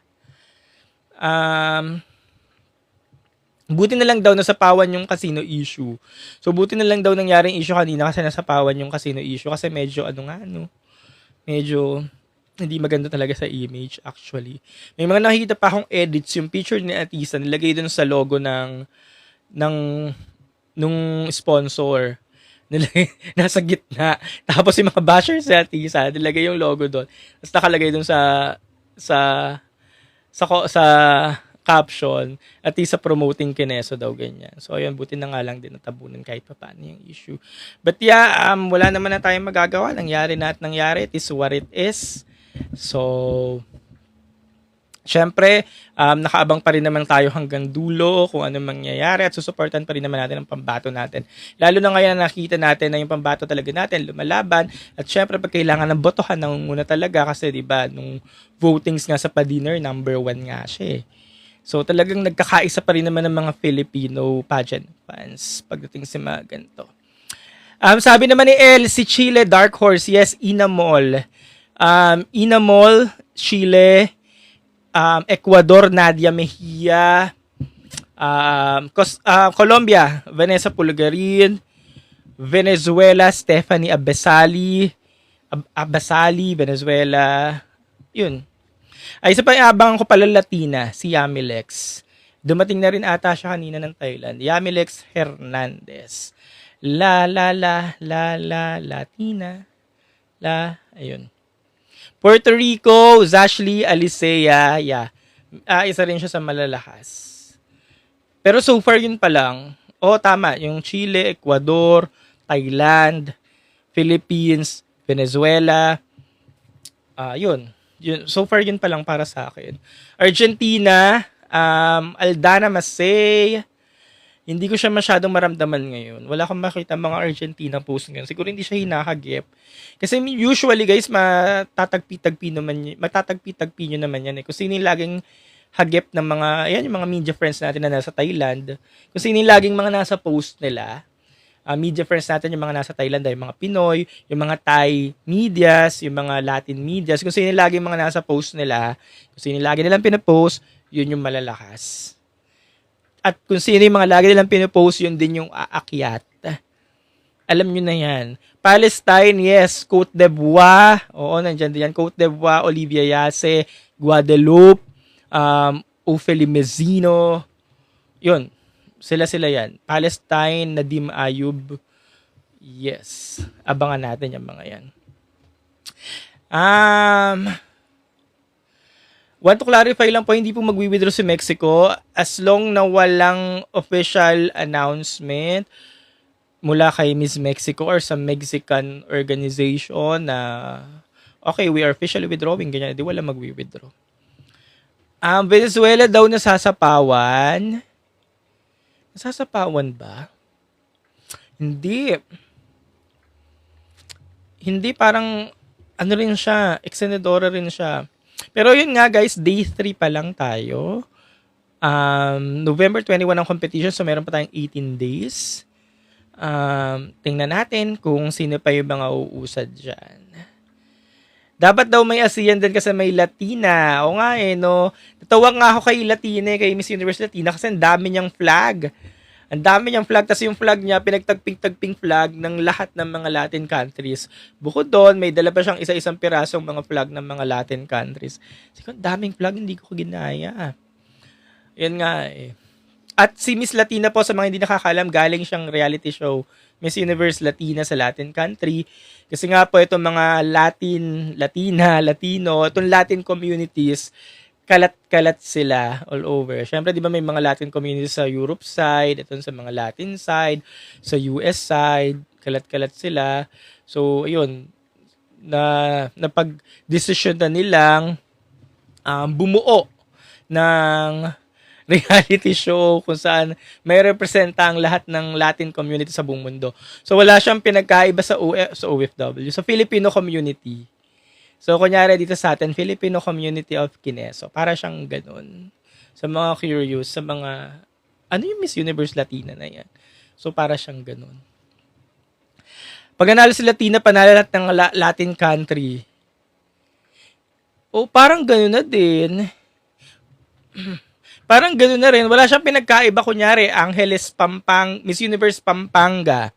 Buti na lang daw nasapawan yung casino issue. So, buti na lang daw nangyaring issue kanina kasi nasapawan yung casino issue. Kasi medyo, medyo hindi maganda talaga sa image actually. May mga nakikita pa akong edits, yung picture ni Atisa, nilagay dun sa logo nung sponsor. Nasa gitna. Tapos yung mga bashers sa Atisa, nilagay yung logo doon. Tapos nakalagay doon sa caption, Atisa promoting Kineso daw, ganyan. So ayun, buti na nga lang din natabunan kahit pa paano yung issue. But yeah, wala naman na tayong magagawa. Nangyari na at nangyari. It is what it is. So syempre, nakaabang pa rin naman tayo hanggang dulo kung ano mangyayari at susuportan pa rin naman natin ang pambato natin. Lalo na ngayon na nakita natin na yung pambato talaga natin lumalaban at syempre pag kailangan ng botohan nangunguna talaga kasi 'di ba nung votings nga sa pa-dinner number 1 nga siya. So talagang nagkakaisa pa rin naman ng mga Filipino pageant fans pagdating sa mga ganito. Sabi naman ni El, si Chile Dark Horse, yes, Inamol. Inamol, Chile, Ecuador, Nadia Mejia, Colombia, Vanessa Pulgarin, Venezuela, Stephanie Abasali, Venezuela, yun. Ay, isa pa yung abangan ko pala Latina, si Yamilex. Dumating na rin ata siya kanina ng Thailand. Yamilex Hernandez. Latina. Ayun. Puerto Rico, Zashley Alicea, yeah. Isa rin siya sa malalakas. Pero so far yun pa lang. Tama, yung Chile, Ecuador, Thailand, Philippines, Venezuela. Yun. So far yun pa lang para sa akin. Argentina, Aldana Masay. Hindi ko siya masyadong maramdaman ngayon. Wala akong makita mga Argentina post ngayon. Siguro hindi siya hinahagip. Kasi usually guys, matatagpi-tagpi nyo naman yan eh. Kung sino yung laging hagip ng mga, yung mga media friends natin na nasa Thailand. Kung sino yung laging mga nasa post nila. Media friends natin, yung mga nasa Thailand, yung mga Pinoy, yung mga Thai medias, yung mga Latin medias. Kung sino yung laging mga nasa post nila, kung sino yung lagi nilang pinapost, yun yung malalakas. At kung sino yung mga lagi nilang pinopost, yun din yung aakyat. Alam nyo na yan. Palestine, yes. Cote d'Ivoire. Oo, nandyan din yan. Cote d'Ivoire, Olivia Yase, Guadeloupe, Ophelie Mezzino. Yun. Sila yan. Palestine, Nadim Ayub. Yes. Abangan natin yung mga yan. Want to clarify lang po, hindi po magwi-withdraw si Mexico as long na walang official announcement mula kay Miss Mexico or sa Mexican organization na okay, we are officially withdrawing, ganyan, di wala magwi-withdraw. Venezuela daw nasasapawan. Nasasapawan ba? Hindi. Hindi, parang ano rin siya, ex-senadora rin siya. Pero yun nga guys, day 3 pa lang tayo. November 21 ang competition, so meron pa tayong 18 days. Tingnan natin kung sino pa yung mga uusad dyan. Dapat daw may ASEAN din kasi may Latina. O nga no. Natawa nga ako kay Latina, kay Miss Universe Latina kasi ang dami niyang flag. Ang dami niyang flag, tas yung flag niya, pinagtagping-tagping flag ng lahat ng mga Latin countries. Bukod doon, may dala pa siyang isa-isang pirasong mga flag ng mga Latin countries. Sige, daming flag, hindi ko ginaya. Yan nga eh. At si Miss Latina po, sa mga hindi nakakalam, galing siyang reality show, Miss Universe Latina sa Latin country. Kasi nga po, itong mga Latina, Latino, itong Latin communities, kalat-kalat sila all over. Siyempre, di ba may mga Latin communities sa Europe side, itong sa mga Latin side, sa US side, kalat-kalat sila. So, ayun, napag-desisyon na nilang bumuo ng reality show kung saan may representa ang lahat ng Latin community sa buong mundo. So, wala siyang pinagkaiba sa OFW, sa Filipino community. So, kunyari dito sa atin, Filipino Community of Kineso. Para siyang ganun. Sa mga curious, sa mga, ano yung Miss Universe Latina na yan? So, para siyang ganun. Pag nanalo si Latina, panalo lahat ng Latin country. O, parang ganun na din. Parang ganun na rin. Wala siyang pinagkaiba. Kunyari, Miss Universe Pampanga.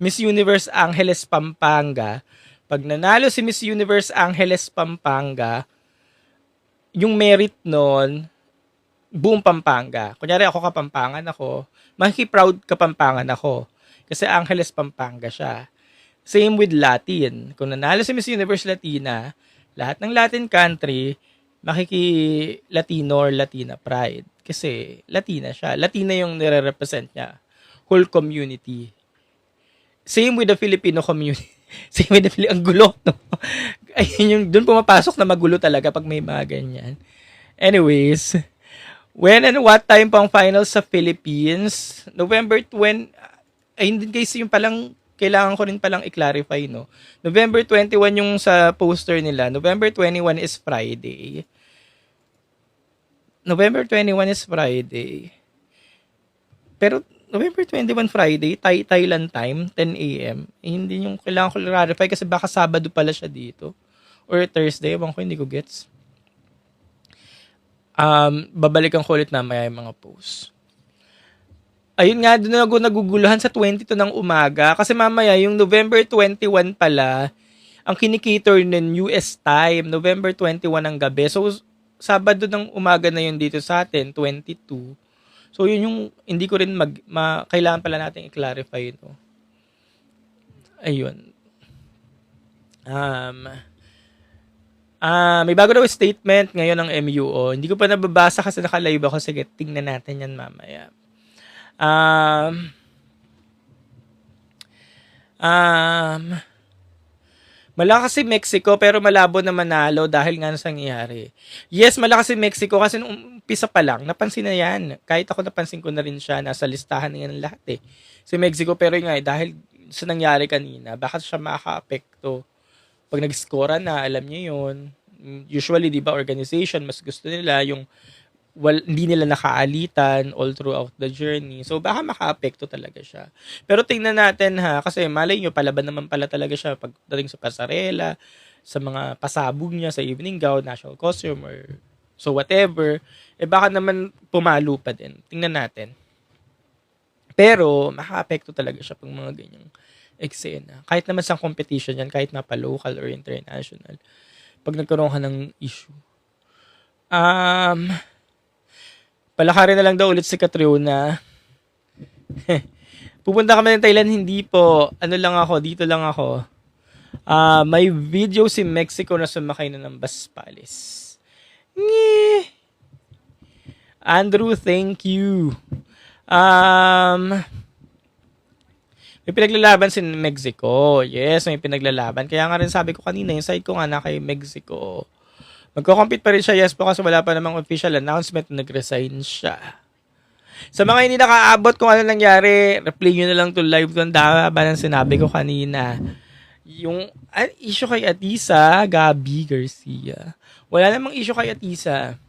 Miss Universe Angeles Pampanga. Pag nanalo si Miss Universe Angeles Pampanga, yung merit nun, buong Pampanga. Kunyari ako Kapampangan ako, makikiproud Kapampangan ako. Kasi Angeles Pampanga siya. Same with Latin. Kung nanalo si Miss Universe Latina, lahat ng Latin country, Latino or Latina pride. Kasi Latina siya. Latina yung nire-represent niya. Whole community. Same with the Filipino community. Same with the Filipino. Ang gulo, no? Ayun yung, dun pumapasok na magulo talaga pag may mga ganyan. Anyways, when and what time pang finals sa Philippines? November 20, ayun din guys, yung palang, kailangan ko rin palang i-clarify, no? November 21 yung sa poster nila. November 21 is Friday. November 21 is Friday. Pero November 21 Friday, Thailand time, 10 a.m. Eh, hindi yung kailangan ko clarify kasi baka Sabado pala siya dito. Or Thursday, ewan ko, hindi ko gets. Babalikan ko ulit namaya yung mga posts. Ayun nga, doon ako naguguluhan sa 22 ng umaga. Kasi mamaya, yung November 21 pala, ang kinikater ng US time, November 21 ng gabi. So, Sabado ng umaga na yun dito sa atin, 22. So, yun yung, hindi ko rin kailangan pala natin i-clarify ito. Ayun. May bago daw statement ngayon ng MUO. Hindi ko pa nababasa kasi naka-live ako. Sige, tingnan natin yan mamaya. Malakas si Mexico pero malabo na manalo dahil nga sa nangyari. Yes, malakas si Mexico kasi nung umpisa pa lang, napansin na yan. Kahit ako napansin ko na rin siya, nasa listahan na yan ng lahat eh. Si Mexico pero nga dahil sa nangyari kanina, bakit siya makaka-apekto? Pag nag-score na, alam niyo yun. Usually, di ba, organization, mas gusto nila yung hindi nila nakaalitan all throughout the journey. So, baka maka-apekto talaga siya. Pero tingnan natin ha, kasi malay nyo, palaban naman pala talaga siya pagdating sa pasarela, sa mga pasabog niya, sa evening gown, national costume, or so whatever, baka naman pumalo pa din. Tingnan natin. Pero, maka-apekto talaga siya pag mga ganyang eksena. Kahit naman sa competition yan, kahit na pa local or international, pag nagkaroon ka ng issue. Palakarin na lang daw ulit si Catriona. Pupunta kami ng Thailand, hindi po. Dito lang ako. May video si Mexico na sumakay na ng Baspalis. Andrew, thank you. May pinaglalaban si Mexico. Yes, may pinaglalaban. Kaya nga rin sabi ko kanina, yung side ko nga na kay Mexico. Magko-compete pa rin siya, yes po, kasi wala pa namang official announcement na nag-resign siya. Sa mga hindi nakaabot kung ano nangyari, replay nyo na lang to live kung dama ba ng sinabi ko kanina. Yung issue kay Atisa, Gabi Garcia. Wala namang issue kay Atisa.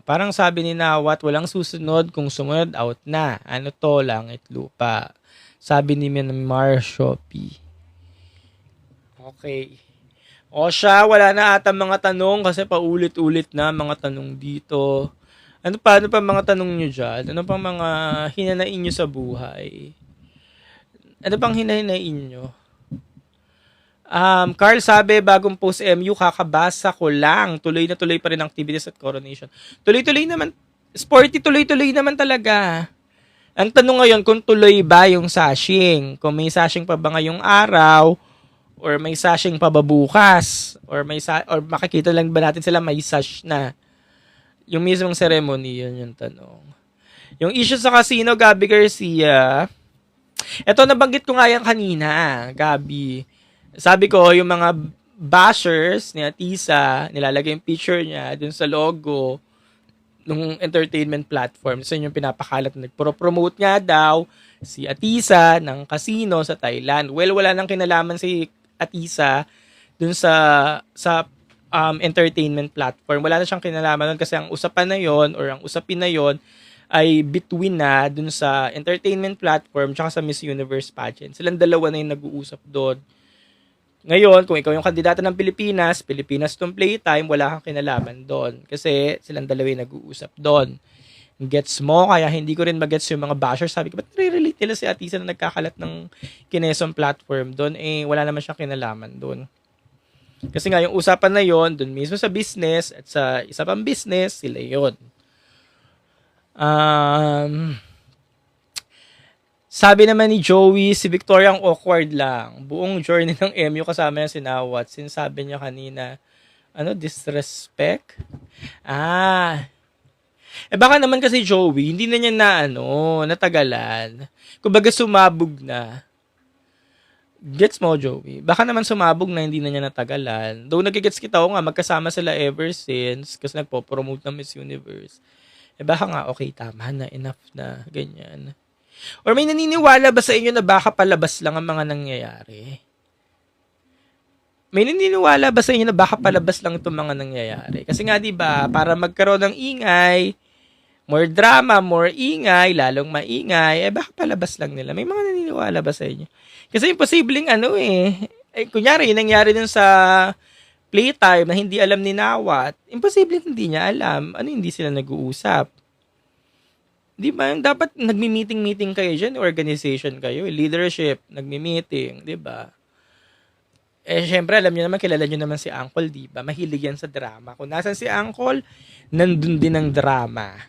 Parang sabi ni Nawat, walang susunod, kung sumunod, out na. Ano to, langit lupa. Sabi ni Mar Shopee. Okay. O siya, wala na ata mga tanong kasi paulit-ulit na mga tanong dito. Ano pa mga tanong nyo dyan? Ano pa mga hinanain nyo sa buhay? Ano pang hinahinain nyo? Carl sabi, bagong post MU, kakabasa ko lang. Tuloy na tuloy pa rin ang activities at coronation. Tuloy-tuloy naman. Sporty, tuloy-tuloy naman talaga. Ang tanong ngayon, kung tuloy ba yung sashing? Kung may sashing pa ba ngayong araw? Or may sashing pa ba bukas? Or makikita lang ba natin sila may sash na? Yung mismong ceremony, yun yung tanong. Yung issue sa casino, Gabi Garcia, eto, nabanggit ko nga yan kanina, Gabi. Sabi ko, yung mga bashers ni Atisa, nilalagay yung picture niya dun sa logo ng entertainment platform. So, yung pinapakalat na nagpro-promote nga daw si Atisa ng casino sa Thailand. Well, wala nang kinalaman si Atisa dun sa entertainment platform. Wala na siyang kinalaman doon kasi ang usapan na yon or ang usapin na yon ay between na dun sa entertainment platform tsaka sa Miss Universe pageant. Silang dalawa na yung nag-uusap doon. Ngayon, kung ikaw yung kandidata ng Pilipinas tong playtime, wala kang kinalaman doon. Kasi silang dalawa yung nag-uusap doon. Gets mo? Kaya hindi ko rin magets yung mga bashers. Sabi ko, ba't relate nila si Atisa na nagkakalat ng Kinesom platform doon? Wala naman siyang kinalaman doon. Kasi nga, yung usapan na yon doon mismo sa business at sa isa pang business, sila yon. Sabi naman ni Joey, si Victoria ang awkward lang. Buong journey ng MU kasama niya si Nawat. Sinasabi niya kanina, disrespect? Baka naman kasi Joey, hindi na niya natagalan. Kumbaga sumabog na. Gets mo, Joey? Baka naman sumabog na hindi na niya natagalan. Though nagigets kita nga, magkasama sila ever since kasi nagpo-promote ng Miss Universe. Baka nga, okay, tama na, enough na, ganyan. Or may naniniwala ba sa inyo na baka palabas lang ang mga nangyayari? May naniniwala ba sa inyo na baka palabas lang itong mga nangyayari? Kasi nga, di ba, para magkaroon ng ingay, more drama, more ingay, lalong maingay, baka palabas lang nila. May mga naniniwala ba sa inyo? Kasi imposibleng kunyari, yung nangyari dun sa playtime na hindi alam ni Nawat, imposibleng hindi niya alam. Hindi sila nag-uusap? Di ba? Dapat nagmi-meeting kayo dyan, organization kayo, leadership, nagmi-meeting, di ba? Syempre, alam niyo naman, kilala niyo naman si Uncle, di ba? Mahilig yan sa drama. Kung nasan si Uncle, nandun din ang drama.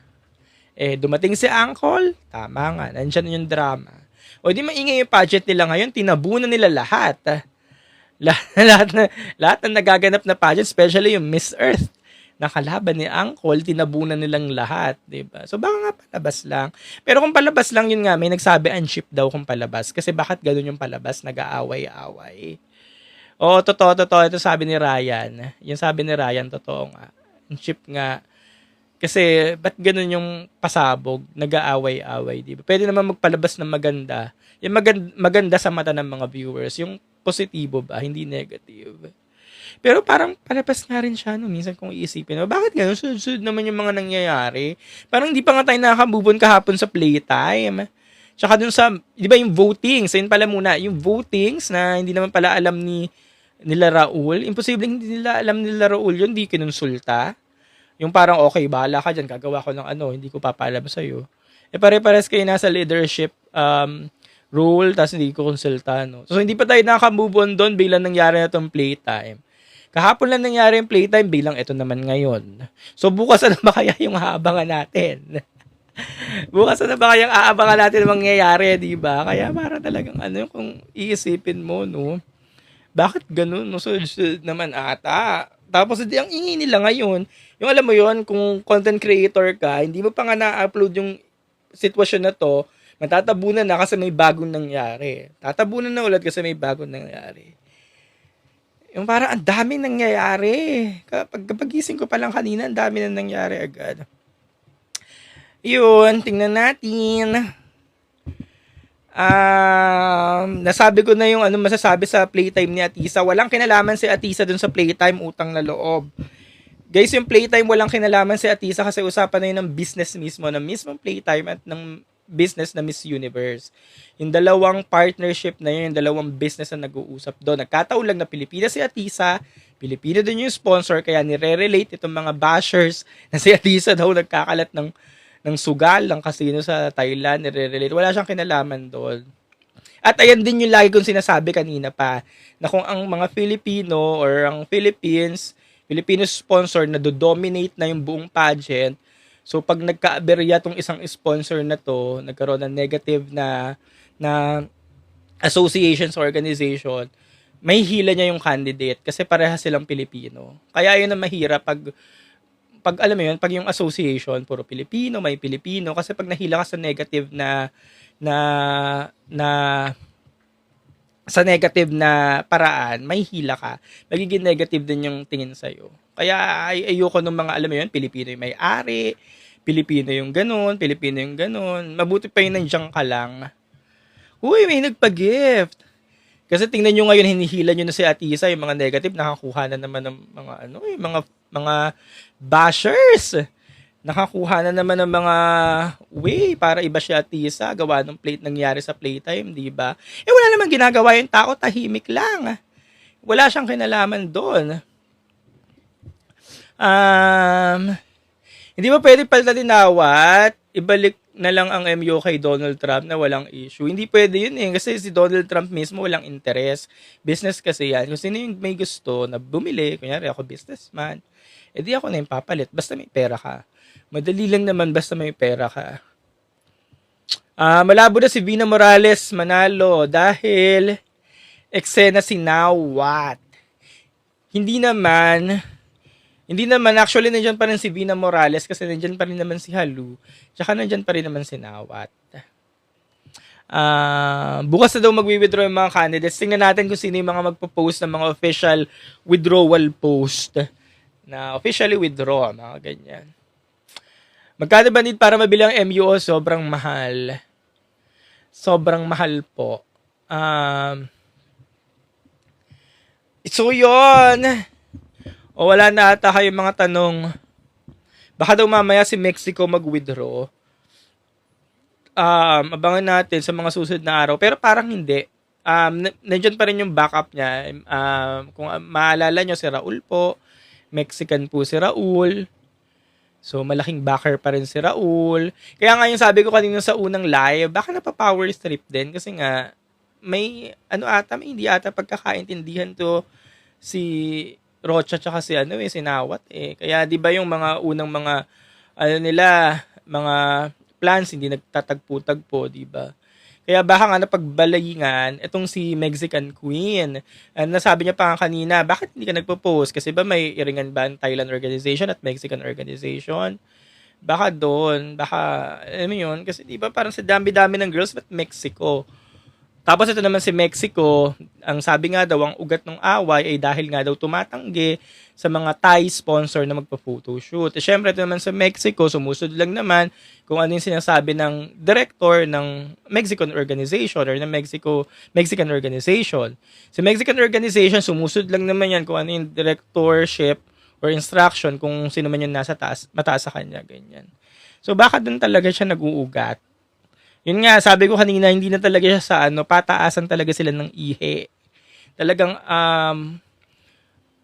Dumating si Uncle, tama nga, nandyan yung drama. O di maingay yung pageant nila ngayon, tinabunan nila lahat. Lahat na nagaganap na pageant, especially yung Miss Earth, nakalaban ni Uncle, tinabunan nilang lahat, diba? So baka nga palabas lang. Pero kung palabas lang, yun nga, may nagsabi unship daw kung palabas. Kasi bakit ganun yung palabas, nag-aaway-aaway. Oo, totoo. Ito sabi ni Ryan. Yung sabi ni Ryan, totoo nga. Unship nga. Kasi, ba't ganun yung pasabog, nag-aaway-aaway, diba? Pwede naman magpalabas ng maganda. Yung maganda sa mata ng mga viewers. Yung positibo ba, hindi negative. Pero parang palabas nga rin siya, minsan kung iisipin mo, bakit gano'n? Sunod naman yung mga nangyayari. Parang hindi pa nga tayo nakakabubon kahapon sa playtime. Tsaka dun sa, di ba yung votings, ayun pala muna, yung votings na hindi naman pala alam nila Raul, imposibleng hindi nila alam nila Raul yun, hindi kinonsulta. Yung parang, okay, bahala ka dyan, gagawa ko ng hindi ko papalabas sa'yo. Pare-pares kayo nasa leadership role, tapos hindi ko konsulta, no? So, hindi pa tayo nakaka-move on doon, bilang nangyari na itong playtime. Kahapon lang nangyari yung playtime, bilang ito naman ngayon. So, bukas na ba kaya yung aabangan natin? Bukas na ba kaya yung aabangan natin mangyayari, di ba? Kaya para talagang kung iisipin mo, no? Bakit ganun? No? So, naman ata. Tapos, ang ingay nila ngayon, yung alam mo yon, kung content creator ka, hindi mo pa nga na-upload yung sitwasyon na to, matatabunan na kasi may bagong nangyari. Tatabunan na ulit kasi may bagong nangyari. Yung parang ang daming nangyayari. Kapag gising ko pa lang kanina, ang dami na nangyari agad. Yun, tingnan natin. Nasabi ko na yung ano masasabi sa playtime ni Atisa. Walang kinalaman si Atisa dun sa playtime, utang na loob. Guys, yung playtime walang kinalaman si Atisa kasi usapan na yun ng business mismo, ng mismong playtime at ng business na Miss Universe. Yung dalawang partnership na yun, yung dalawang business na nag-uusap doon. Nagkataon lang na Pilipinas si Atisa, Pilipino din yung sponsor, kaya nire-relate itong mga bashers na si Atisa daw nagkakalat ng sugal ng casino sa Thailand, nire-relate. Wala siyang kinalaman doon. At ayan din yung lagi kong sinasabi kanina pa, na kung ang mga Filipino or ang Filipino sponsor na do-dominate na yung buong pageant, so pag nagka-aberya tong isang sponsor na to, nagkaroon ng negative na associations organization, may hila niya yung candidate kasi pareha silang Pilipino. Kaya yun ang mahirap pag alam mo yun, pag yung association puro Pilipino, may Pilipino kasi pag nahila ka sa negative na na sa negative na paraan, may hila ka. Magiging negative din yung tingin sa'yo. Kaya ayoko nung mga, alam mo yun, Pilipino yung may-ari, Pilipino yung ganun, Pilipino yung ganun. Mabuti pa yun nandiyan ka lang. Uy, may nagpa-gift. Kasi tingnan nyo ngayon, hinihila nyo na si Atisa, yung mga negative, nakakuha na naman ng mga, mga bashers. Nakakuha na naman ng mga way para iba si Atisa, gawa ng nangyari sa playtime, di ba? Wala naman ginagawa yung tao, tahimik lang. Wala siyang kinalaman doon. Hindi ba pwede palitan awat? Ibalik na lang ang MU kay Donald Trump na walang issue. Hindi pwede yun eh. Kasi si Donald Trump mismo walang interest. Business kasi yan. Kung sino yung may gusto na bumili, kunyari ako businessman, edi ako na yung papalit. Basta may pera ka. Madali lang naman basta may pera ka. Malabo na si Vina Morales manalo dahil eksena si Now What? Hindi naman actually nandiyan pa rin si Vina Morales kasi nandiyan pa rin naman si Halu. Tsaka nandiyan pa rin naman si Nawat. Bukas na daw magwi-withdraw yung mga candidates. Tingnan natin kung sino yung mga magpo-post ng mga official withdrawal post na officially withdraw, mga ganyan. Magkano ba need para mabili ang MUO? Sobrang mahal. Sobrang mahal po. So yun. O wala na ata kayong mga tanong. Baka daw mamaya si Mexico mag-withdraw. Abangan natin sa mga susunod na araw. Pero parang hindi. Nandiyan pa rin yung backup niya. Kung maalala nyo, si Raul po. Mexican po si Raul. So, malaking backer pa rin si Raul. Kaya nga yung sabi ko kanina sa unang live, baka napapower strip din. Kasi nga, may hindi ata pagkakaintindihan to si Rocha tsaka si Nawat eh. Kaya 'di ba yung mga unang mga mga plans hindi nagtatagpo-tagpo, 'di ba? Kaya baka nga napagbalahingan itong si Mexican Queen. Nasabi niya pa kanina, bakit hindi ka nagpo-post? Kasi ba may iringan ba ang Thailand organization at Mexican organization? Baka doon, alam mo yun, kasi 'di ba parang sa dami-dami ng girls but Mexico. Tapos ito naman si Mexico, ang sabi nga daw, ang ugat ng away ay dahil nga daw tumatanggi sa mga Thai sponsor na magpa-photoshoot. Syempre ito naman sa Mexico, sumusod lang naman kung ano yung sinasabi ng director ng Mexican organization or ng Mexican organization. Sa Mexican organization, sumusod lang naman yan kung ano yung directorship or instruction kung sino man yung mataas sa kanya, ganyan. So baka doon talaga siya nag-uugat. Yun nga, sabi ko kanina, hindi na talaga siya sa pataasan talaga sila ng ihe. Talagang,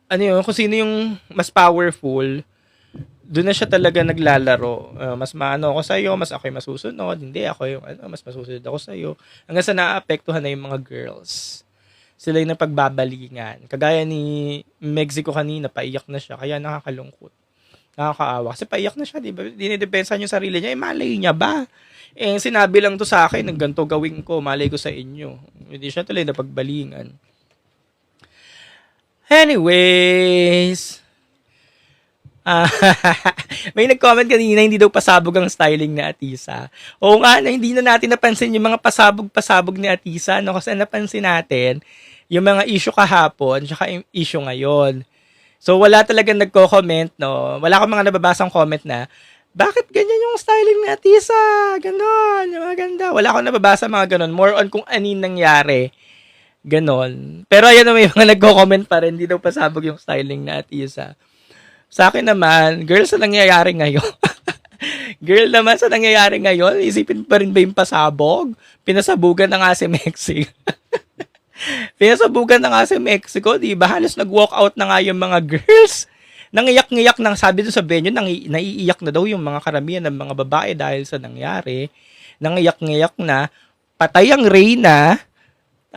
kung sino yung mas powerful, doon na siya talaga naglalaro. Mas maano ako sa'yo, mas ako'y masusunod. Hindi, ako yung, mas masusunod ako sa'yo. Hanggang sa naapektuhan na yung mga girls. Sila yung napagbabalingan. Kagaya ni Mexico kanina, paiyak na siya, kaya nakakalungkot. Nakakaawa. Kasi paiyak na siya, di ba? Dinidepensa niyo sarili niya. Malay niya ba? Sinabi lang to sa akin, ng ganito gawin ko, malay ko sa inyo. Hindi siya tuloy na pagbalingan. Anyways, may nag-comment kanina, hindi daw pasabog ang styling ni Atisa. Oo nga, hindi na natin napansin yung mga pasabog-pasabog ni Atisa, no? Kasi napansin natin yung mga issue kahapon, tsaka yung issue ngayon. So, wala talagang nagko-comment, no? Wala akong mga nababasang comment na bakit ganyan yung styling ni Atisa? Ganon, maganda. Wala akong nababasa mga ganon. More on kung anin nangyari. Ganon. Pero ayan na may mga nagko-comment pa rin. Hindi daw pasabog yung styling ni Atisa. Sa akin naman, girl, sa nangyayari ngayon. Girl naman, sa nangyayari ngayon, isipin pa rin ba yung pasabog? Pinasabugan na nga si Mexico. Pinasabugan na nga si Mexico, di ba? Halos nag-walk out na nga yung mga girls. Nangiyak-ngiyak nang sabi doon sa venue, naiiyak na daw yung mga karamihan ng mga babae dahil sa nangyari. Nangiyak-ngiyak na, patay ang Reyna,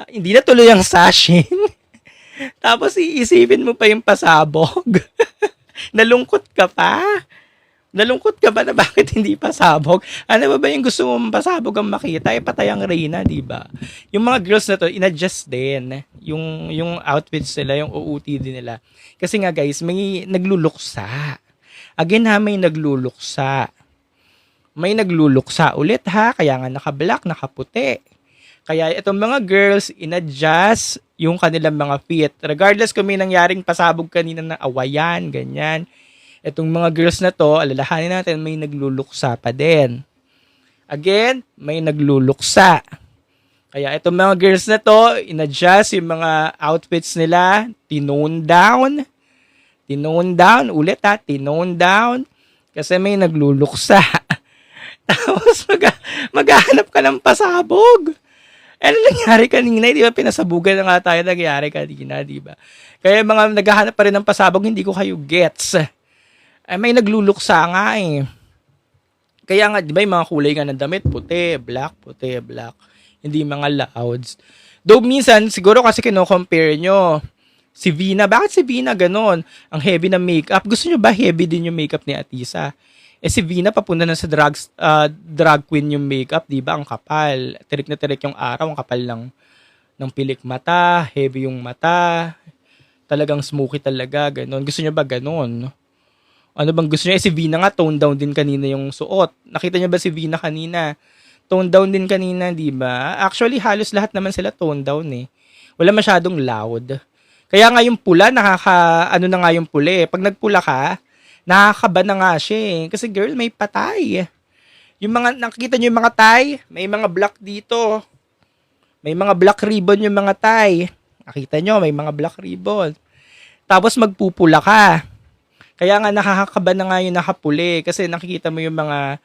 hindi na tuloy ang sashing. Tapos iisipin mo pa yung pasabog. Nalungkot ka pa? Nalungkot ka ba na bakit hindi pasabog? Ano ba yung gusto mong pasabog ang makita? Patay ang Reyna, di ba? Yung mga girls na to, in-adjust din. Yung outfits nila, yung OOTD nila. Kasi nga guys, may nagluluksa. Again ha, may nagluluksa. May nagluluksa ulit ha, kaya nga naka-black, nakaputi. Kaya itong mga girls, in-adjust yung kanilang mga fit. Regardless kung may nangyaring pasabog kanina na awayan, ganyan. Itong mga girls na to, alalahanin natin, may nagluluksa pa din. Again, may nagluluksa. Kaya itong mga girls na to, in-adjust yung mga outfits nila, tinone down. Tinone down, ulit ha, tinone down. Kasi may nagluluksa. Tapos maghahanap ka ng pasabog. Ano nangyari kanina? Di ba pinasabugan na nga tayo nangyari kanina, di ba? Kaya mga naghahanap pa rin ng pasabog, hindi ko kayo gets. Ay, may nagluluksa nga eh. Kaya nga, di ba yung mga kulay nga ng damit, puti, black. Hindi mga louds. Though minsan, siguro kasi kino-compare nyo, si Vina, bakit si Vina ganon? Ang heavy na makeup. Gusto nyo ba heavy din yung makeup ni Atisa? Eh si Vina papunta na sa drag queen yung makeup, di ba? Ang kapal. Tirik na tirik yung araw, ang kapal ng pilik mata, heavy yung mata. Talagang smoky talaga, ganon. Gusto nyo ba ganon? Ano bang gusto niya? Si Vina nga, tone down din kanina yung suot. Nakita niyo ba si Vina kanina? Tone down din kanina, di ba? Actually, halos lahat naman sila tone down eh. Wala masyadong loud. Kaya nga yung pula, ano na nga yung pula eh. Pag nagpula ka, nakakaba na nga siya eh. Kasi girl, may patay. Yung mga, nakikita niyo yung mga tie? May mga black dito. May mga black ribbon yung mga tie. Nakita niyo, may mga black ribbon. Tapos magpupula ka. Kaya nga nakakakaba na nga yung nakapuli kasi nakikita mo yung mga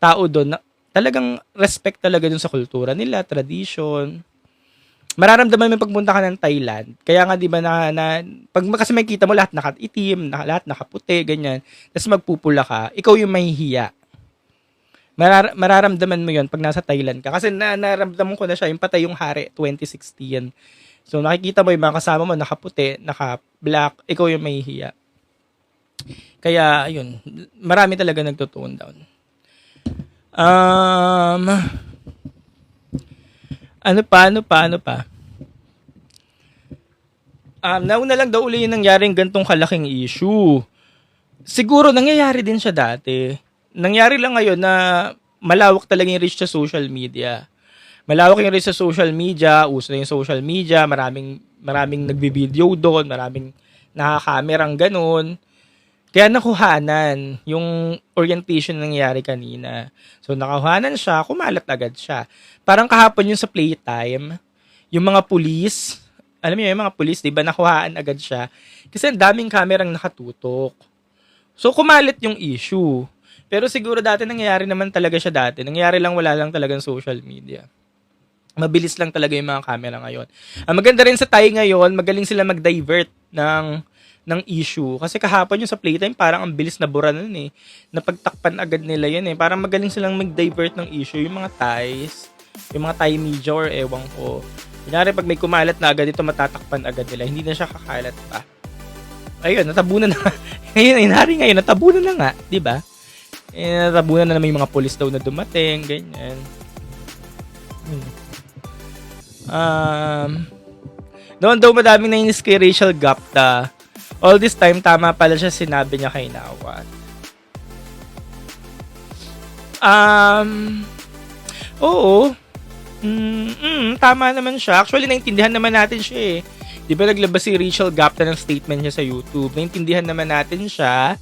tao doon na talagang respect talaga dun sa kultura nila, tradition. Mararamdaman mo pagpunta ka ng Thailand. Kaya nga 'di ba pag kasi makikita mo lahat nakaitim, lahat nakaputi, ganyan. Tapos magpupula ka, ikaw yung mahihiya. Mararamdaman mo 'yon pag nasa Thailand ka kasi naramdaman ko na siya yung Patay yung Hari 2016. So nakikita mo yung mga kasama mo nakaputi, naka-black, ikaw yung mahihiya. Kaya, ayun, marami talaga nagtutone down. Ano pa? Nauna lang daw uli yung nangyaring gantong kalaking issue. Siguro, nangyayari din siya dati. Nangyari lang ngayon na malawak talaga yung reach sa social media. Malawak yung reach sa social media, uso na yung social media, maraming nagbi-video doon, maraming nakakamerang ganun. Kaya nakuhanan yung orientation na nangyari kanina. So, nakuhanan siya, kumalat agad siya. Parang kahapon yung sa playtime, yung mga pulis, alam niyo yung mga pulis, di ba, nakuhaan agad siya. Kasi ang daming kamerang nakatutok. So, kumalit yung issue. Pero siguro dati nangyayari naman talaga siya dati. Nangyayari lang, wala lang talagang social media. Mabilis lang talaga yung mga camera ngayon. Ang maganda rin sa Thai ngayon, magaling sila mag-divert ng issue. Kasi kahapon yung sa playtime, parang ang bilis na bura nun eh. Napagtakpan agad nila yan eh. Parang magaling silang mag-divert ng issue. Yung mga Thais, yung mga Thai media or ewan ko. Kunyari pag may kumalat na agad, ito matatakpan agad nila. Hindi na siya kakalat pa. Ayun, natabunan na. Ngayon, natabunan na nga. Diba? Natabunan na may mga police daw na dumating. Ganyan. Noon daw madaming nainis kay Rachel Gapta. All this time, tama pala siya sinabi niya kay Nawat. Oo. Tama naman siya. Actually, naintindihan naman natin siya eh. Di ba naglabas si Rachel Gapta ng statement niya sa YouTube? Naintindihan naman natin siya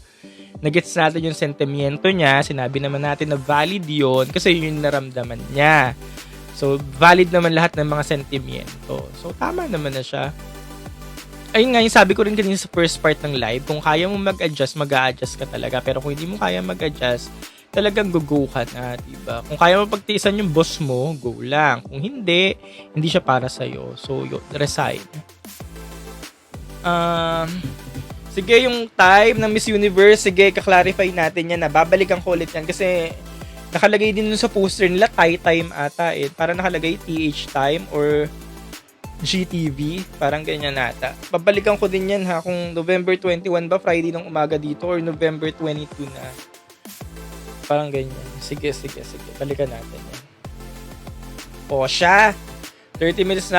nagets natin yung sentimiento niya, sinabi naman natin na valid yun kasi yun yung naramdaman niya. So, valid naman lahat ng mga sentimiento. So, tama naman na siya. Ayun nga, yung sabi ko rin kanina sa first part ng live, kung kaya mo mag-adjust, mag-a-adjust ka talaga. Pero kung hindi mo kaya mag-adjust, talagang go ka na, diba? Kung kaya mo pagtiisan yung boss mo, go lang. Kung hindi, hindi siya para sa'yo. So, resign. Sige, yung time ng Miss Universe, sige, kaklarify natin yan na babalikan ko ulit yan kasi nakalagay din dun sa poster nila Thai time ata eh. Para nakalagay TH time or GTV, parang ganyan ata. Babalikan ko din yan ha kung November 21 ba, Friday ng umaga dito or November 22 na. Parang ganyan. Sige. Balikan natin yan. O siya. 30 minutes, 1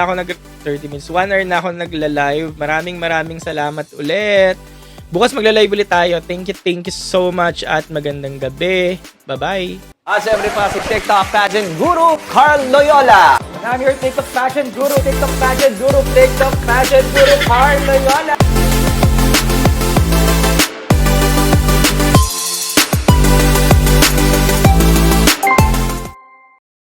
hour na ako nagla-live. Maraming salamat ulit. Bukas magla-live ulit tayo. Thank you so much at magandang gabi. Bye-bye. Siyempre pa si TikTok pageant guru, Carl Loyola. And I'm your TikTok pageant guru, Carl Loyola.